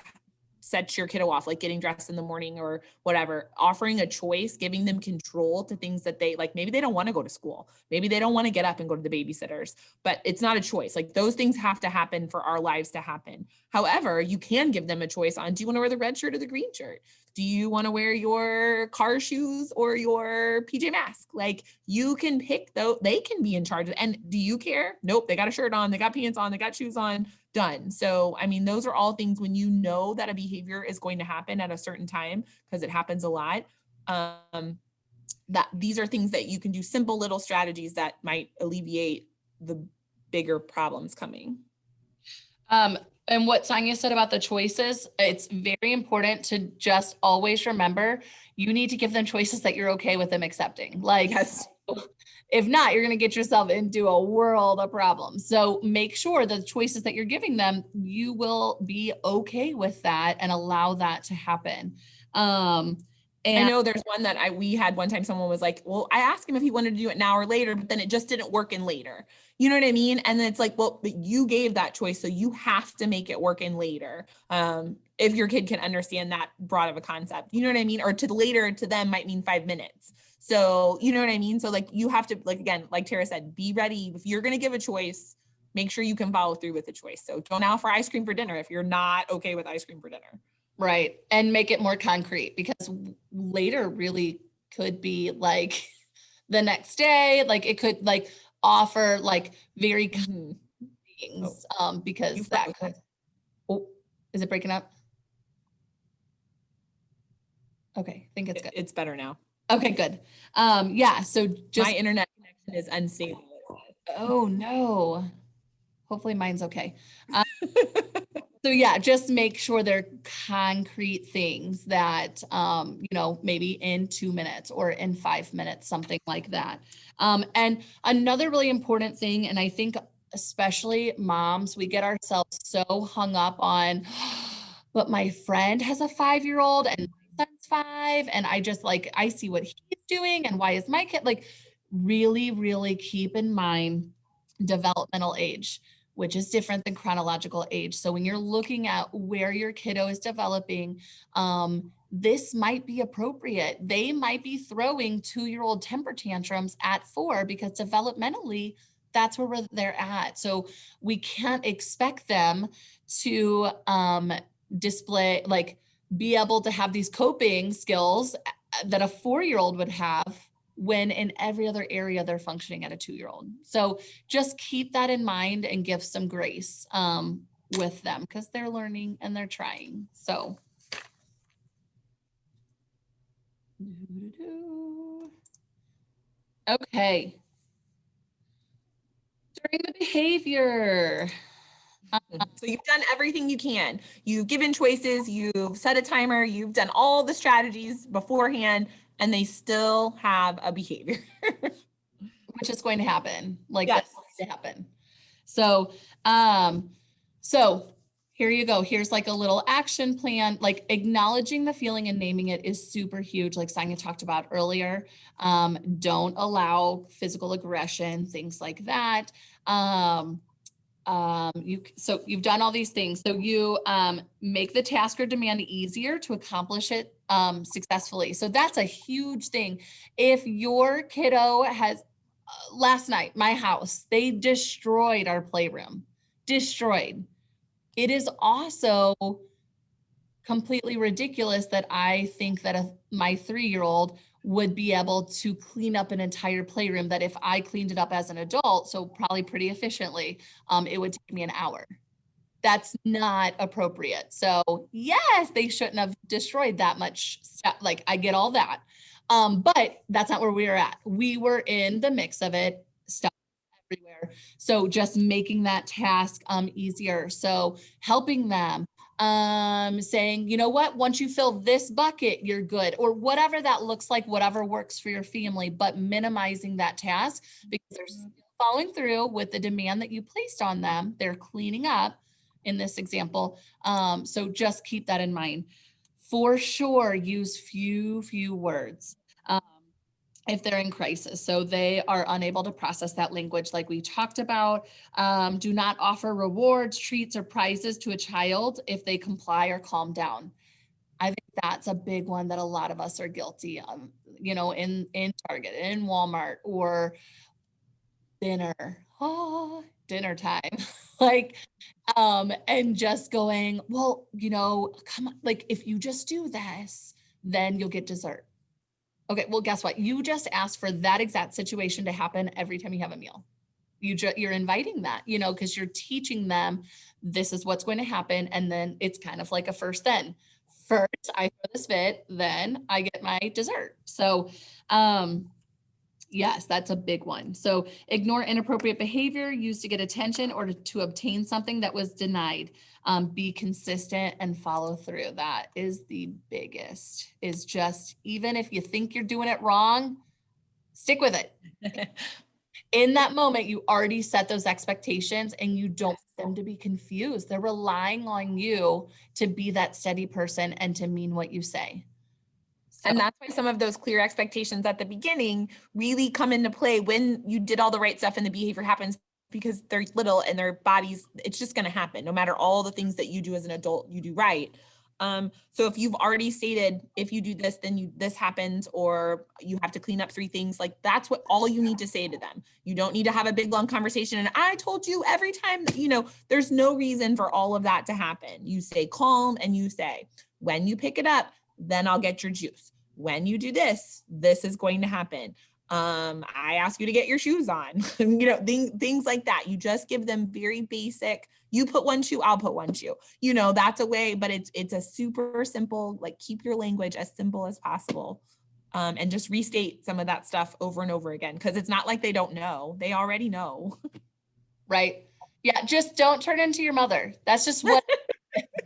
sets your kiddo off, like getting dressed in the morning or whatever, offering a choice, giving them control to things that they like. Maybe they don't want to go to school. Maybe they don't want to get up and go to the babysitters, but it's not a choice. Like those things have to happen for our lives to happen. However, you can give them a choice on, do you want to wear the red shirt or the green shirt? Do you want to wear your car shoes or your PJ mask? Like you can pick though, they can be in charge. And do you care? Nope. They got a shirt on, they got pants on, they got shoes on, done. So, I mean, those are all things when you know that a behavior is going to happen at a certain time, because it happens a lot. That these are things that you can do, simple little strategies that might alleviate the bigger problems coming. And what Sonia said about the choices, it's very important to just always remember, you need to give them choices that you're okay with them accepting. Like, Yes. If not, you're going to get yourself into a world of problems. So make sure the choices that you're giving them, you will be okay with that and allow that to happen. And I know there's one that we had one time, someone was like, well, I asked him if he wanted to do it now or later, but then it just didn't work in later. You know what I mean? And then it's like, well, but you gave that choice, so you have to make it work in later. If your kid can understand that broad of a concept, you know what I mean? Or to later to them might mean 5 minutes. So, you know what I mean? So like, you have to, like, again, like Tara said, be ready. If you're going to give a choice, make sure you can follow through with the choice. So don't out for ice cream for dinner if you're not okay with ice cream for dinner. right. And make it more concrete, because later really could be like the next day. Like it could like offer like very things, because that could, oh, is it breaking up? Okay. I think it's good. It's better now. Okay, good. Yeah. So just, my internet connection is unstable. oh no, hopefully mine's okay. So yeah, just make sure they're concrete things that, maybe in 2 minutes or in 5 minutes, something like that. And another really important thing, and I think especially moms, we get ourselves so hung up on, but my friend has a 5-year-old and my son's 5, and I just like, I see what he's doing and why is my kid, like, really, really keep in mind developmental age, which is different than chronological age. So when you're looking at where your kiddo is developing, this might be appropriate. They might be throwing 2-year-old temper tantrums at 4 because developmentally, that's where they're at. So we can't expect them to display, like, be able to have these coping skills that a 4-year-old would have when in every other area they're functioning at a 2-year-old. So just keep that in mind and give some grace with them, because they're learning and they're trying. So. Okay. During the behavior. So you've done everything you can. You've given choices, you've set a timer, you've done all the strategies beforehand, and they still have a behavior. Which is going to happen. Like, yes. That's going to happen. So, so here you go. Here's like a little action plan. Like, acknowledging the feeling and naming it is super huge. Like Sonia talked about earlier. Don't allow physical aggression, things like that. So you've done all these things. So you make the task or demand easier to accomplish it successfully. So that's a huge thing. If your kiddo has, last night, my house, they destroyed our playroom, destroyed. It is also completely ridiculous that I think that my 3-year-old would be able to clean up an entire playroom, that if I cleaned it up as an adult, so probably pretty efficiently, it would take me an hour. That's not appropriate. So yes, they shouldn't have destroyed that much stuff. Like, I get all that. But that's not where we were at. We were in the mix of it, stuff everywhere. So just making that task easier. So helping them, saying, you know what, once you fill this bucket, you're good, or whatever that looks like, whatever works for your family, but minimizing that task because they're still following through with the demand that you placed on them. They're cleaning up in this example. So just keep that in mind. For sure, use few words. If they're in crisis, so they are unable to process that language like we talked about. Do not offer rewards, treats, or prizes to a child if they comply or calm down. I think that's a big one that a lot of us are guilty of, you know, in Target, in Walmart, or dinner. Oh, dinner time. Like, and just going, well, you know, come on, like, if you just do this, then you'll get dessert. Okay, well, guess what? You just asked for that exact situation to happen every time you have a meal. You're inviting that, you know, because you're teaching them this is what's going to happen. And then it's kind of like a first then. First, I throw this fit, then I get my dessert. So, yes, that's a big one. So ignore inappropriate behavior used to get attention or to obtain something that was denied. Be consistent and follow through. That is the biggest, is just, even if you think you're doing it wrong, stick with it. In that moment, you already set those expectations and you don't want them to be confused. They're relying on you to be that steady person and to mean what you say. So. And that's why some of those clear expectations at the beginning really come into play when you did all the right stuff and the behavior happens, because they're little and their bodies, it's just going to happen no matter all the things that you do as an adult, you do right. So if you've already stated, if you do this, then this happens, or you have to clean up 3 things, like that's what all you need to say to them. You don't need to have a big long conversation. And I told you every time, you know, there's no reason for all of that to happen. You stay calm and you say, when you pick it up, then I'll get your juice. When you do this, this is going to happen. I ask you to get your shoes on, you know, things like that. You just give them very basic, you put one shoe, I'll put one shoe, you know, that's a way, but it's a super simple, like, keep your language as simple as possible. And just restate some of that stuff over and over again. Cause it's not like they don't know, they already know. Right. Yeah. Just don't turn into your mother. That's just what,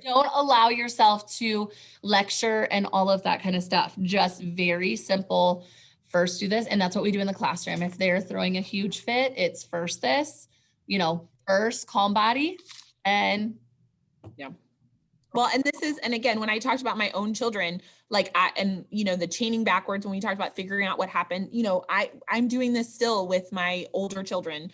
don't allow yourself to lecture and all of that kind of stuff. Just very simple. First do this. And that's what we do in the classroom. If they're throwing a huge fit, it's first this, you know, first calm body. And yeah. Well, and this is, and again, when I talked about my own children, like and you know, the chaining backwards, when we talked about figuring out what happened, you know, I'm doing this still with my older children.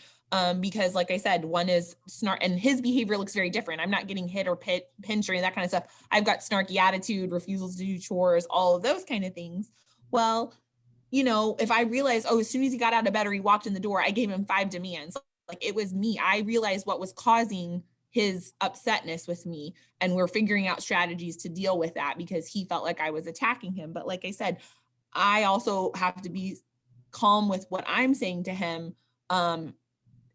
Because like I said, one is snark and his behavior looks very different. I'm not getting hit or pinched or any of that kind of stuff. I've got snarky attitude, refusals to do chores, all of those kind of things. Well, you know, if I realize, oh, as soon as he got out of bed or he walked in the door, I gave him 5 demands. Like, it was me. I realized what was causing his upsetness with me. And we're figuring out strategies to deal with that because he felt like I was attacking him. But like I said, I also have to be calm with what I'm saying to him.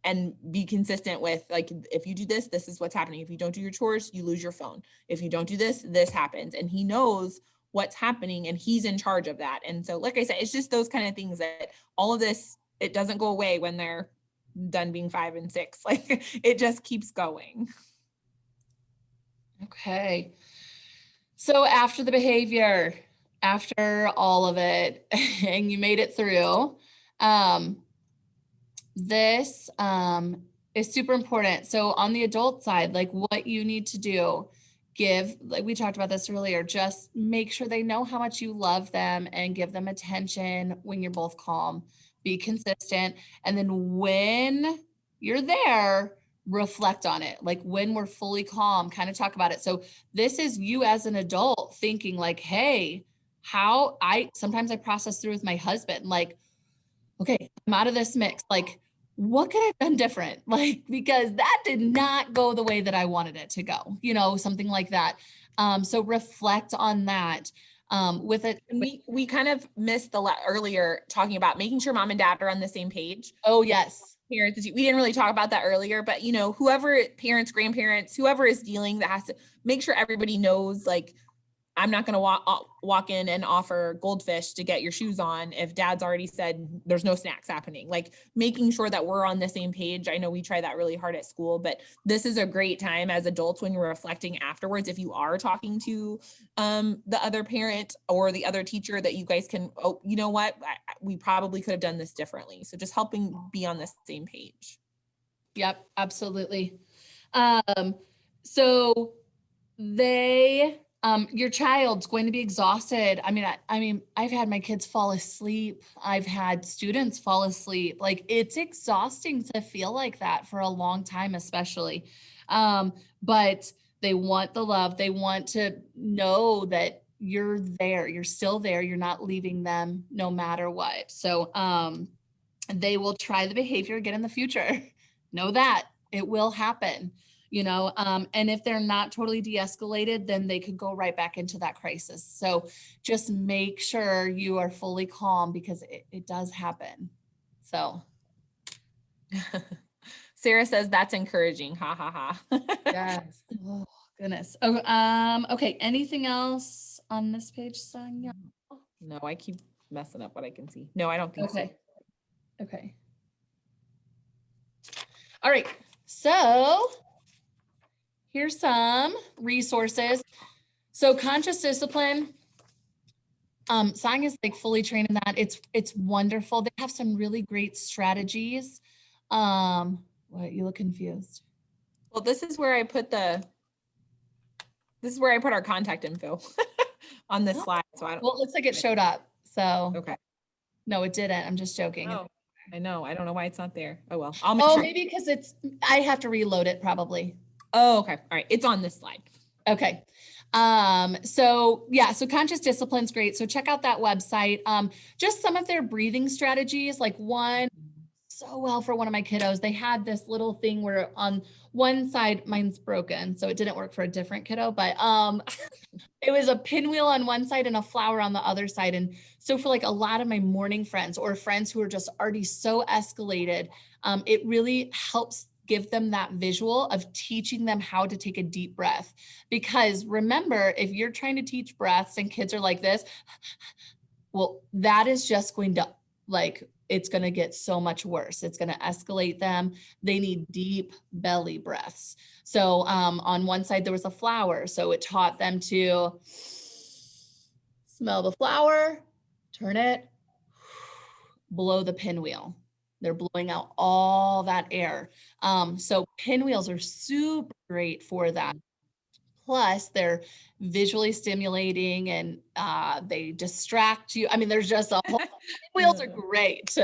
And be consistent with, like, if you do this, this is what's happening. If you don't do your chores, you lose your phone. If you don't do this, this happens. And he knows what's happening and he's in charge of that. And so, like I said, it's just those kind of things that all of this, it doesn't go away when they're done being 5 and 6. Like, it just keeps going. okay. So after the behavior, after all of it, and you made it through, this is super important. So on the adult side, like, what you need to do, give, like we talked about this earlier, just make sure they know how much you love them and give them attention when you're both calm, be consistent. And then when you're there, reflect on it. Like, when we're fully calm, kind of talk about it. So this is you as an adult thinking like, hey, sometimes I process through with my husband, like, okay, I'm out of this mix. Like, what could I have done different? Like, because that did not go the way that I wanted it to go, you know, something like that. So reflect on that. With it. And we kind of missed earlier talking about making sure mom and dad are on the same page. Oh, yes. Parents, we didn't really talk about that earlier, but you know, whoever, parents, grandparents, whoever is dealing, that has to make sure everybody knows, like, I'm not going to walk in and offer goldfish to get your shoes on if dad's already said there's no snacks happening. Like, making sure that we're on the same page. I know we try that really hard at school, but this is a great time as adults when you're reflecting afterwards. If you are talking to the other parent or the other teacher, that you guys can, oh, you know what, we probably could have done this differently. So just helping be on the same page. Yep, absolutely. So your child's going to be exhausted. I mean, I've had my kids fall asleep. I've had students fall asleep. Like, it's exhausting to feel like that for a long time, especially. But they want the love. They want to know that you're there. You're still there. You're not leaving them no matter what. So, they will try the behavior again in the future. Know that it will happen. And if they're not totally de-escalated, then they could go right back into that crisis. So just make sure you are fully calm, because it does happen. So. Sarah says that's encouraging. Ha ha ha. Yes. Oh, goodness. Oh, okay. Anything else on this page, Sonia? No, I keep messing up what I can see. No, I don't think so. Okay. All right. So here's some resources. So conscious discipline, Sang is like fully trained in that. It's wonderful. They have some really great strategies. What, you look confused? Well, this is where I put our contact info on this slide. So I don't. Well, it looks like it showed up. So Okay. No, it didn't. I'm just joking. Oh, I know. I don't know why it's not there. Oh well. I'll make sure. Maybe because I have to reload it probably. Oh, okay. All right. It's on this slide. Okay. So conscious discipline's great. So check out that website. Just some of their breathing strategies, like one so well for one of my kiddos. They had this little thing where on one side, mine's broken, so it didn't work for a different kiddo, but it was a pinwheel on one side and a flower on the other side. And so for like a lot of my morning friends or friends who are just already so escalated, it really helps give them that visual of teaching them how to take a deep breath. Because remember, if you're trying to teach breaths and kids are like this, well, that is just going to it's going to get so much worse. It's going to escalate them. They need deep belly breaths. So on one side, there was a flower. So it taught them to smell the flower, turn it, blow the pinwheel. They're blowing out all that air. So pinwheels are super great for that. Plus they're visually stimulating and they distract you. I mean, there's just a whole, pinwheels are great.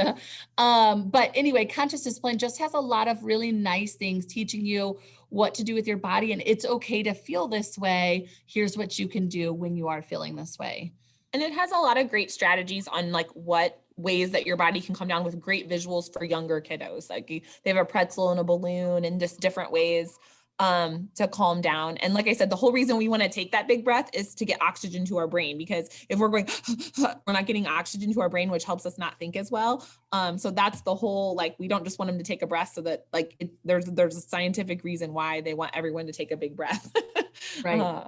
But anyway, conscious discipline just has a lot of really nice things teaching you what to do with your body. And it's okay to feel this way. Here's what you can do when you are feeling this way. And it has a lot of great strategies on like what ways that your body can come down, with great visuals for younger kiddos. Like they have a pretzel and a balloon and just different ways to calm down. And like I said, the whole reason we want to take that big breath is to get oxygen to our brain, because if we're going, we're not getting oxygen to our brain, which helps us not think as well. So that's the whole, like, we don't just want them to take a breath so that like there's a scientific reason why they want everyone to take a big breath. Right.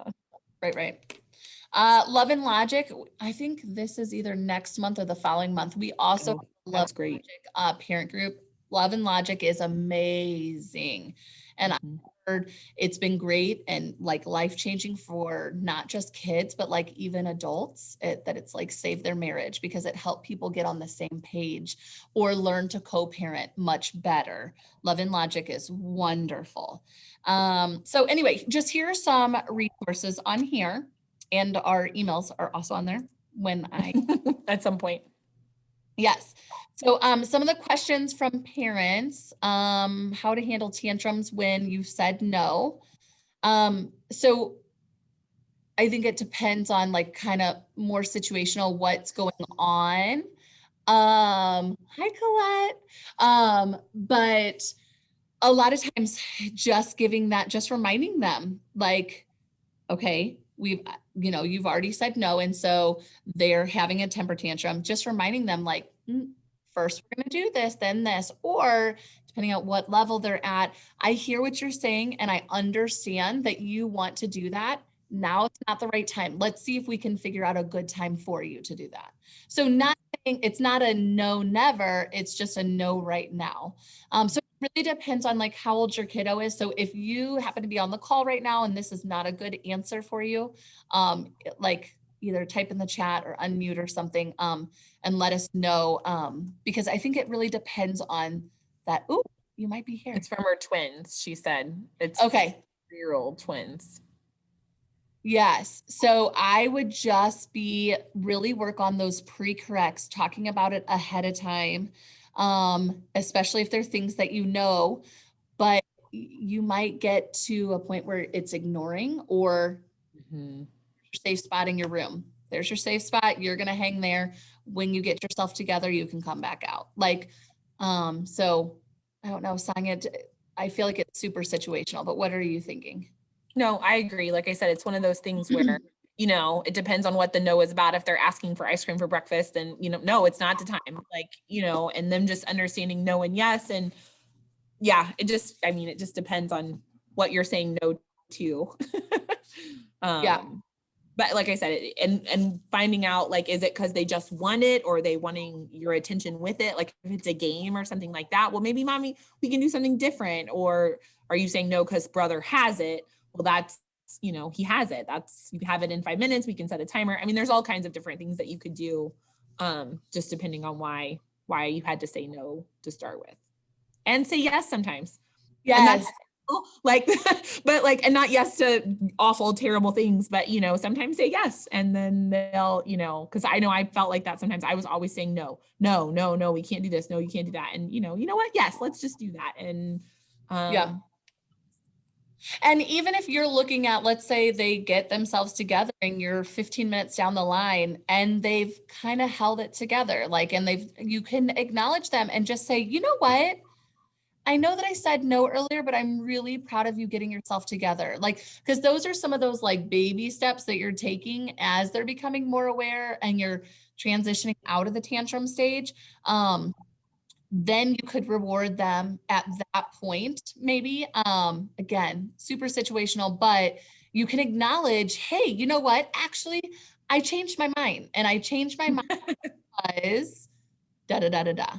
Right. Love and Logic. I think this is either next month or the following month. We also Love that's great. Logic, parent group. Love and Logic is amazing. And I've heard it's been great and like life-changing for not just kids, but like even adults, that it's like saved their marriage because it helped people get on the same page or learn to co-parent much better. Love and Logic is wonderful. So anyway, just here are some resources on here, and our emails are also on there when I at some point. Yes. So some of the questions from parents, how to handle tantrums when you said no. So I think it depends on like kind of more situational, what's going on. Hi, Colette. But a lot of times just giving that, just reminding them like, okay, you've already said no. And so they're having a temper tantrum, just reminding them like, first we're going to do this, then this, or depending on what level they're at. I hear what you're saying, and I understand that you want to do that. Now it's not the right time. Let's see if we can figure out a good time for you to do that. So it's not a no, never, it's just a no right now. So it really depends on like how old your kiddo is. So if you happen to be on the call right now and this is not a good answer for you, like either type in the chat or unmute or something, and let us know, because I think it really depends on that. Ooh, you might be here. It's from her twins, she said. It's okay. 3-year-old twins. Yes. So I would just really work on those pre-corrects, talking about it ahead of time, especially if there are things that you know, but you might get to a point where it's ignoring or your safe spot in your room. There's your safe spot. You're going to hang there. When you get yourself together, you can come back out. Like, so I don't know, Sonia, I feel like it's super situational, but what are you thinking? No, I agree. Like I said, it's one of those things where, it depends on what the no is about. If they're asking for ice cream for breakfast, then, no, it's not the time. Like, and them just understanding no and yes. And yeah, it just depends on what you're saying no to. Yeah. But like I said, and finding out, like, is it because they just want it, or are they wanting your attention with it? Like if it's a game or something like that, well, maybe mommy, we can do something different. Or are you saying no because brother has it? Well, that's, he has it. You have it in 5 minutes. We can set a timer. I mean, there's all kinds of different things that you could do, just depending on why you had to say no to start with, and say yes sometimes. Yes. And not yes to awful, terrible things, but sometimes say yes, and then they'll, because I know I felt like that sometimes. I was always saying no, we can't do this. No, you can't do that. And you know what? Yes, let's just do that. And yeah. And even if you're looking at, let's say they get themselves together and you're 15 minutes down the line and they've kind of held it together, like, and you can acknowledge them and just say, you know what? I know that I said no earlier, but I'm really proud of you getting yourself together. Like, because those are some of those like baby steps that you're taking as they're becoming more aware and you're transitioning out of the tantrum stage. Then you could reward them at that point, maybe. Again, super situational, but you can acknowledge, hey, you know what? Actually, I changed my mind, and I changed my mind because da da da da da.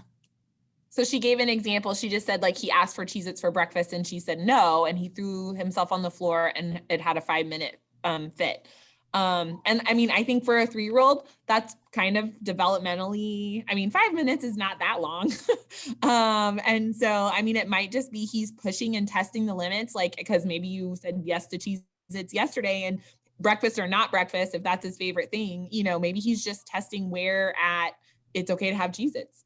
So she gave an example. She just said, like, he asked for Cheez-Its for breakfast and she said no, and he threw himself on the floor and it had a 5-minute fit. And I mean, I think for a 3-year-old, that's kind of developmentally, 5 minutes is not that long. And so, I mean, it might just be he's pushing and testing the limits, like, because maybe you said yes to Cheez-Its yesterday, and breakfast or not breakfast, if that's his favorite thing, maybe he's just testing where at it's okay to have Cheez-Its.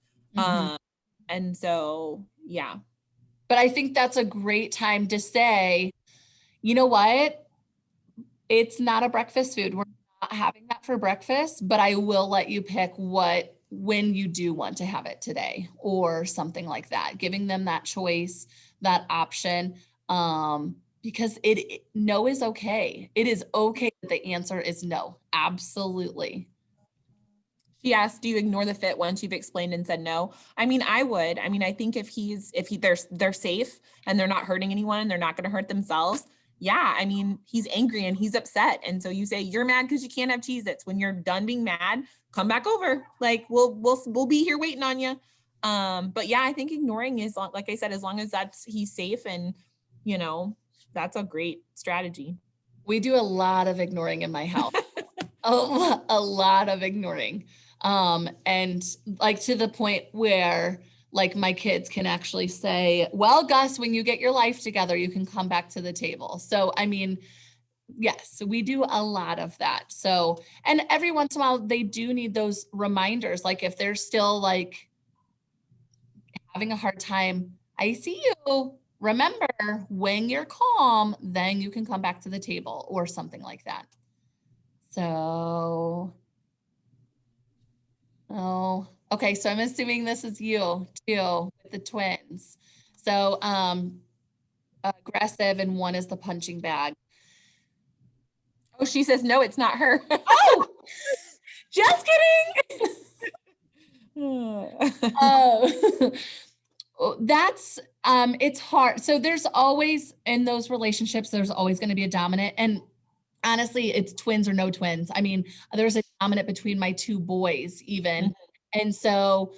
And so, yeah. But I think that's a great time to say, you know what? It's not a breakfast food. We're not having that for breakfast, but I will let you pick when you do want to have it today or something like that, giving them that choice, that option. Because no is okay. It is okay that the answer is no. Absolutely. She asked, do you ignore the fit once you've explained and said no? I mean, I would. I mean, I think if they're safe and they're not hurting anyone and they're not going to hurt themselves. Yeah. I mean, he's angry and he's upset. And so you say, you're mad because you can't have Cheez-Its. When you're done being mad, come back over. Like, we'll be here waiting on you. But yeah, I think ignoring is, like I said, as long as he's safe, and, that's a great strategy. We do a lot of ignoring in my house. a lot of ignoring. And like to the point where like my kids can actually say, well, Gus, when you get your life together, you can come back to the table. So, I mean, yes, we do a lot of that. So, and every once in a while they do need those reminders. Like if they're still like having a hard time, I see you. Remember, when you're calm, then you can come back to the table or something like that. So, okay. So I'm assuming this is you too with the twins. So, aggressive, and one is the punching bag. Oh, she says, no, it's not her. Oh, just kidding. Oh, that's, it's hard. So there's always, in those relationships, there's always going to be a dominant. And honestly, it's twins or no twins. I mean, there's a dominant between my two boys even. And so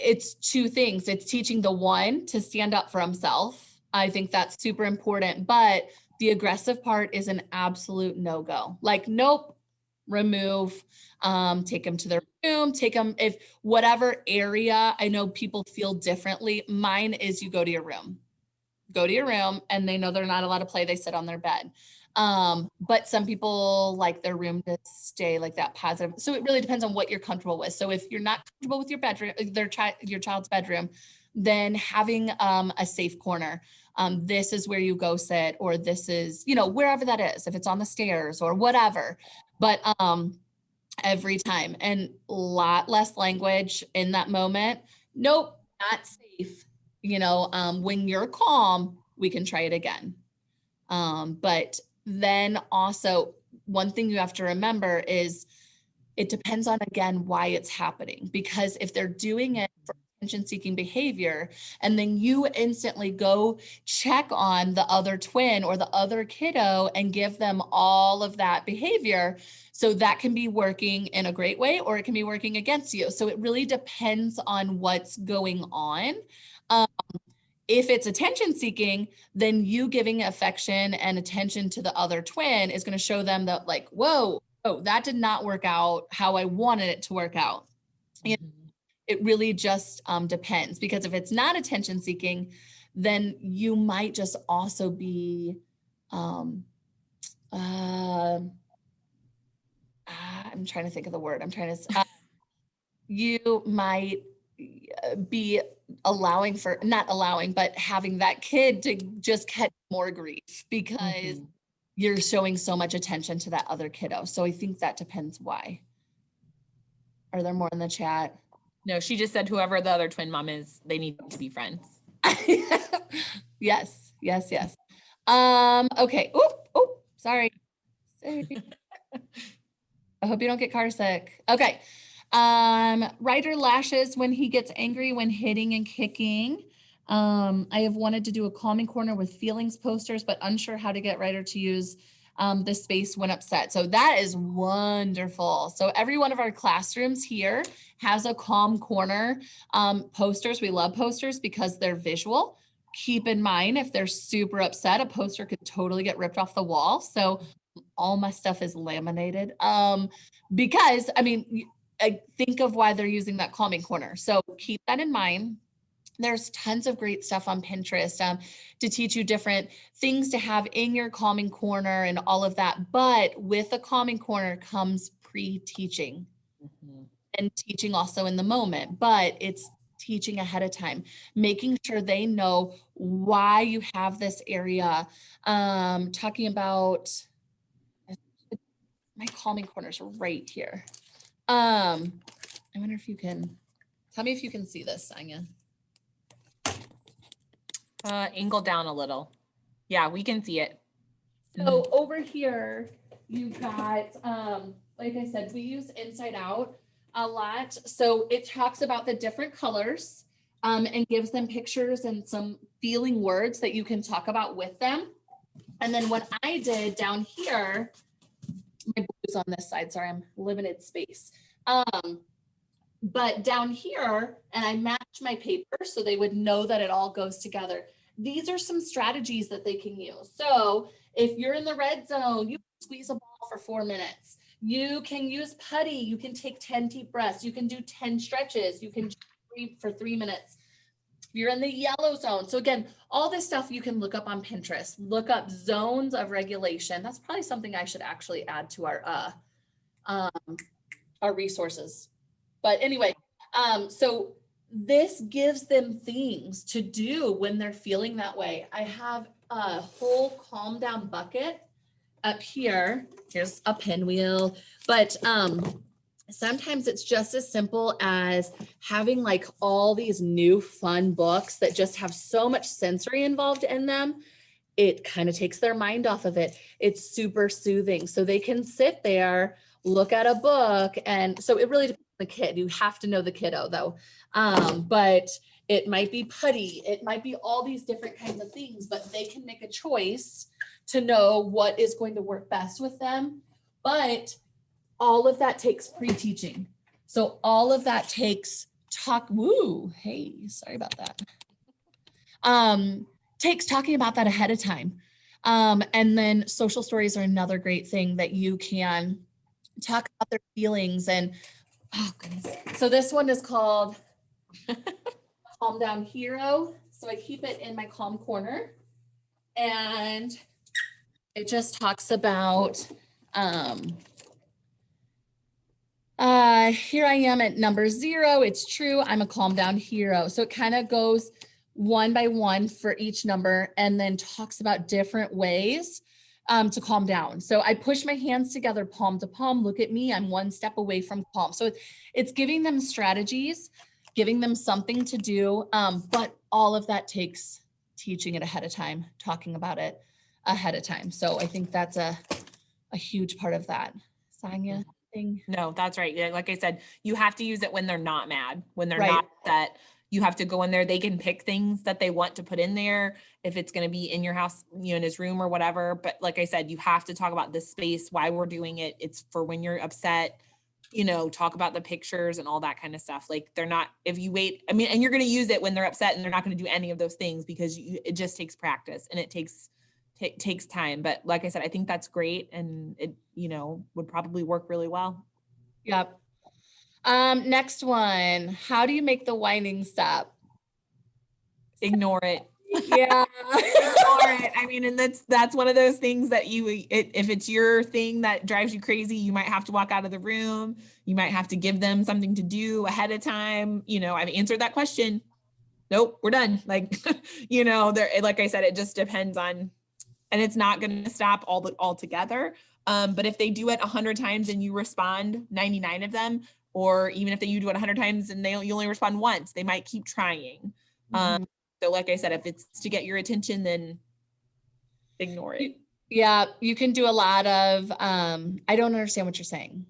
it's two things. It's teaching the one to stand up for himself. I think that's super important, but the aggressive part is an absolute no-go. Like, nope, remove, take them to their room, take them, if whatever area, I know people feel differently. Mine is you go to your room, and they know they're not allowed to play. They sit on their bed. But some people like their room to stay like that positive. So it really depends on what you're comfortable with. So if you're not comfortable with your bedroom, your child's bedroom, then having a safe corner. This is where you go sit, or this is, wherever that is, if it's on the stairs or whatever. But every time, and a lot less language in that moment. Nope, not safe. When you're calm, we can try it again. But then also, one thing you have to remember is it depends on, again, why it's happening. Because if they're doing it for attention-seeking behavior, and then you instantly go check on the other twin or the other kiddo and give them all of that behavior, so that can be working in a great way, or it can be working against you. So it really depends on what's going on. If it's attention seeking, then you giving affection and attention to the other twin is going to show them that, like, whoa, that did not work out how I wanted it to work out. It really just depends, because if it's not attention seeking, then you might just also be, I'm trying to think of the word. You might be but having that kid to just catch more grief because you're showing so much attention to that other kiddo. So I think that depends why. Are there more in the chat? No, she just said whoever the other twin mom is, they need to be friends. Yes. Okay. Oh, sorry. I hope you don't get car sick. Okay. Ryder lashes when he gets angry when hitting and kicking. I have wanted to do a calming corner with feelings posters, but unsure how to get Ryder to use the space when upset. So that is wonderful. So every one of our classrooms here has a calm corner posters. We love posters because they're visual. Keep in mind, if they're super upset, a poster could totally get ripped off the wall. So all my stuff is laminated because, I think of why they're using that calming corner. So keep that in mind. There's tons of great stuff on Pinterest to teach you different things to have in your calming corner and all of that. But with a calming corner comes pre-teaching and teaching also in the moment, but it's teaching ahead of time, making sure they know why you have this area. Talking about my calming corners right here. I wonder if you can tell me if you can see this, Anya. Angle down a little. Yeah, we can see it. So over here, you've got, like I said, we use Inside Out a lot. So it talks about the different colors and gives them pictures and some feeling words that you can talk about with them. And then what I did down here, my blue's on this side, sorry, I'm limited space. But down here, and I matched my paper so they would know that it all goes together. These are some strategies that they can use. So if you're in the red zone, you can squeeze a ball for 4 minutes. You can use putty. You can take 10 deep breaths. You can do 10 stretches. You can breathe for 3 minutes. You're in the yellow zone. So again, all this stuff you can look up on Pinterest. Look up zones of regulation. That's probably something I should actually add to our resources. But anyway, so this gives them things to do when they're feeling that way. I have a whole calm down bucket up here. Here's a pinwheel, but sometimes it's just as simple as having like all these new fun books that just have so much sensory involved in them. it kind of takes their mind off of it. It's super soothing. So they can sit there, look at a book. And so it really depends on the kid. You have to know the kiddo though. But it might be putty. It might be all these different kinds of things, but they can make a choice to know what is going to work best with them. But all of that takes pre-teaching. So all of that takes hey, sorry about that. Takes talking about that ahead of time. And then social stories are another great thing that you can talk about their feelings. And oh goodness. So this one is called Calm Down Hero. So I keep it in my calm corner, and it just talks about, here I am at number 0. It's true. I'm a calm down hero. So it kind of goes one by one for each number and then talks about different ways to calm down. So I push my hands together, palm to palm. Look at me. I'm one step away from calm. So it's giving them strategies, giving them something to do. But all of that takes teaching it ahead of time, talking about it ahead of time. So I think that's a huge part of that. Sonia? No, that's right. Yeah, like I said, you have to use it when they're not mad, when they're Right. not upset. You have to go in there. They can pick things that they want to put in there if it's going to be in your house, in his room or whatever. But like I said, you have to talk about this space, why we're doing it. It's for when you're upset, talk about the pictures and all that kind of stuff. Like they're not, if you wait, and you're going to use it when they're upset and they're not going to do any of those things because it just takes practice and it takes time. But like I said, I think that's great. And it, would probably work really well. Yep. Next one. How do you make the whining stop? Ignore it. Yeah. Ignore it. And that's one of those things that if it's your thing that drives you crazy, you might have to walk out of the room. You might have to give them something to do ahead of time. I've answered that question. Nope, we're done. Like, like I said, it just depends on, and it's not going to stop altogether. But if they do it 100 times and you respond 99 of them, or even if you do it 100 times and you only respond once, they might keep trying. So like I said, if it's to get your attention, then ignore it. Yeah, you can do a lot of, I don't understand what you're saying.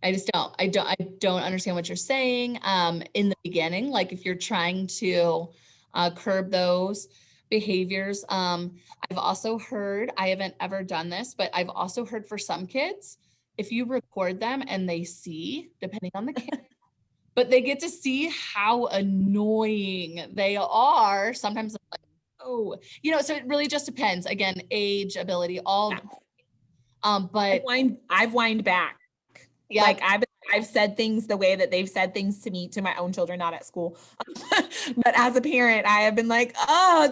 I just don't. I don't understand what you're saying in the beginning. Like if you're trying to curb those behaviors. I've also heard, I haven't ever done this, but I've also heard for some kids, if you record them and they see, depending on the kid, but they get to see how annoying they are. Sometimes I'm like, oh, so it really just depends. Again, age, ability, all. Yeah. But I've whined back. Yeah. Like I've said things the way that they've said things to me, to my own children, not at school. But as a parent, I have been like, oh,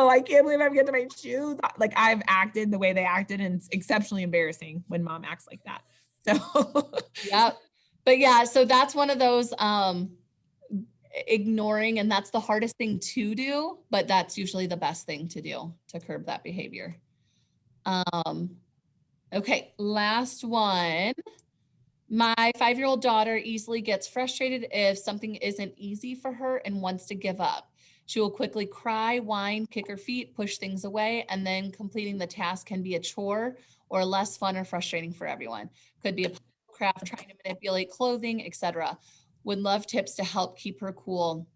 I can't believe I'm getting my shoes. Like I've acted the way they acted, and it's exceptionally embarrassing when mom acts like that. So yep. But yeah, so that's one of those ignoring, and that's the hardest thing to do, but that's usually the best thing to do to curb that behavior. Okay, last one. My 5-year-old daughter easily gets frustrated if something isn't easy for her and wants to give up. She will quickly cry, whine, kick her feet, push things away, and then completing the task can be a chore or less fun or frustrating for everyone. Could be a craft, trying to manipulate clothing, etc. Would love tips to help keep her cool.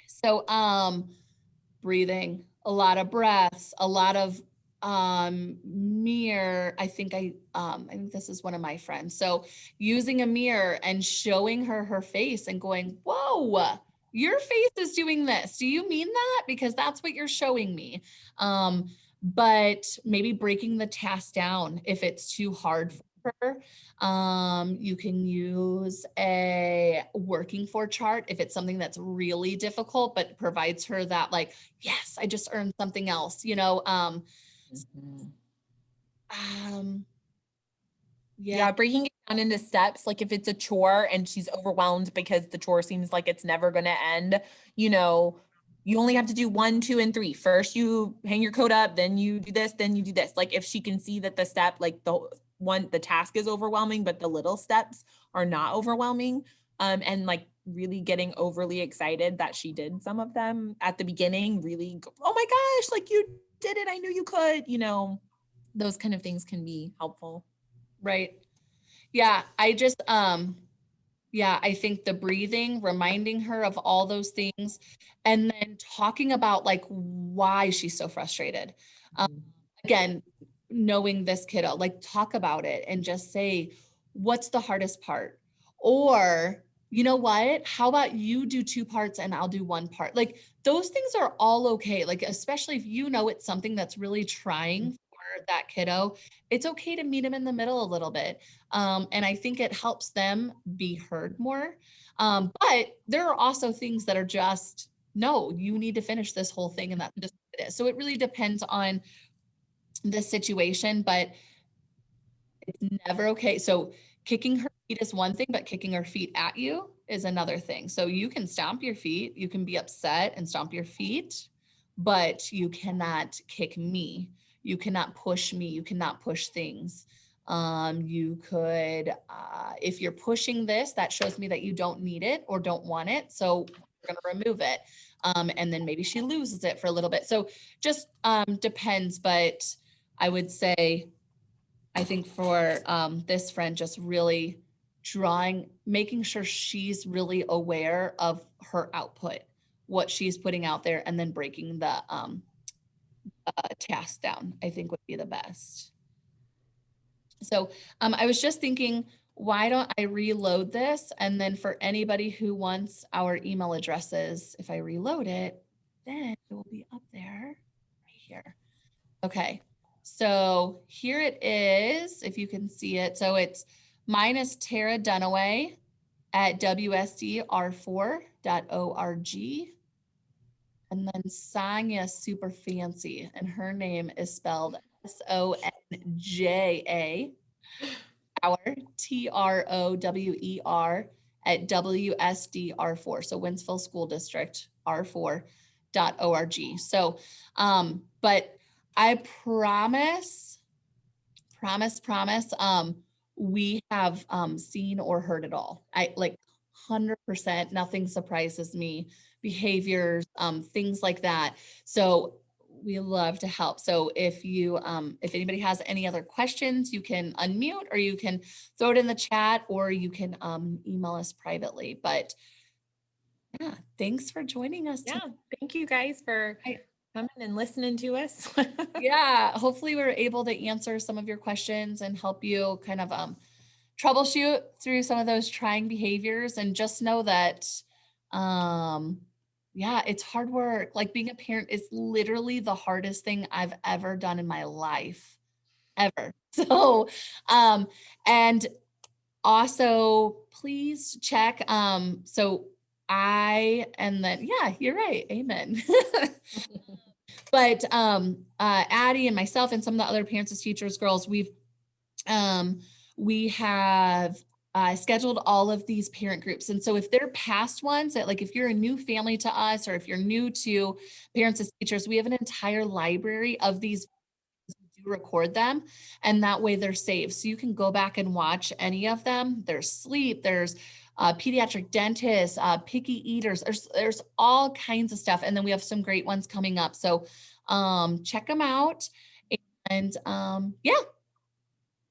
So breathing, a lot of breaths, a lot of mirror. I think this is one of my friends. So using a mirror and showing her face and going, whoa, your face is doing this. Do you mean that? Because that's what you're showing me. But maybe breaking the task down if it's too hard for her. You can use a working for chart if it's something that's really difficult, but provides her that like, yes, I just earned something else, Yeah, breaking it down into steps. Like if it's a chore and she's overwhelmed because the chore seems like it's never going to end, you only have to do 1, 2, and 3. First, you hang your coat up, then you do this, then you do this. Like if she can see that the step, like the task is overwhelming, but the little steps are not overwhelming. And like really getting overly excited that she did some of them at the beginning, really, oh my gosh, like you did it. I knew you could, those kind of things can be helpful. Right. Yeah. I just, yeah, I think the breathing, reminding her of all those things, and then talking about like why she's so frustrated. Again, knowing this kiddo, like talk about it and just say, what's the hardest part? Or, you know what? How about you do 2 parts and I'll do 1 part? Like those things are all okay. Like, especially if you know it's something that's really trying for that kiddo, it's okay to meet him in the middle a little bit. And I think it helps them be heard more. But there are also things that are just, no, you need to finish this whole thing and that's just what it is. So it really depends on the situation, but it's never okay. So kicking her feet is one thing, but kicking her feet at you is another thing. So you can stomp your feet, you can be upset and stomp your feet, but you cannot kick me. You cannot push me. You cannot push things. You could, if you're pushing this, that shows me that you don't need it or don't want it. So we're going to remove it. And then maybe she loses it for a little bit. So just depends, but I would say, I think for this friend, just really making sure she's really aware of her output, what she's putting out there, and then breaking the task down, I think would be the best. So I was just thinking, why don't I reload this? And then for anybody who wants our email addresses, if I reload it, then it will be up there right here. Okay. So here it is, if you can see it. So mine is Tara Dunaway at wsdr4.org. And then Sonya's super fancy, and her name is spelled Sonja, our TROWER at WSDR4. So Wentzville School District R4.org. So, but I promise, we have seen or heard it all. I like 100%, nothing surprises me, behaviors, things like that. So we love to help. So if anybody has any other questions, you can unmute or you can throw it in the chat or you can email us privately. But yeah, thanks for joining us. Yeah, thank you guys for coming and listening to us. Yeah, hopefully we were able to answer some of your questions and help you kind of troubleshoot through some of those trying behaviors, and just know that yeah, it's hard work. Like being a parent is literally the hardest thing I've ever done in my life, ever. So and also please check yeah, you're right, amen. But Addie and myself and some of the other parents as teachers girls, we have scheduled all of these parent groups. And so if they're past ones that, like, if you're a new family to us, or if you're new to parents as teachers, we have an entire library of these. We do record them, and that way they're saved. So you can go back and watch any of them. There's sleep, there's pediatric dentists, picky eaters, there's all kinds of stuff. And then we have some great ones coming up. So check them out. And yeah,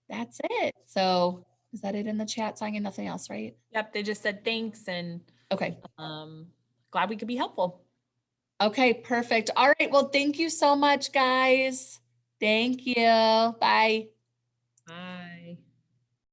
that's it. So is that it in the chat, Sonia? Nothing else, right? Yep, they just said thanks, and okay. Glad we could be helpful. Okay, perfect. All right. Well, thank you so much, guys. Thank you. Bye. Bye.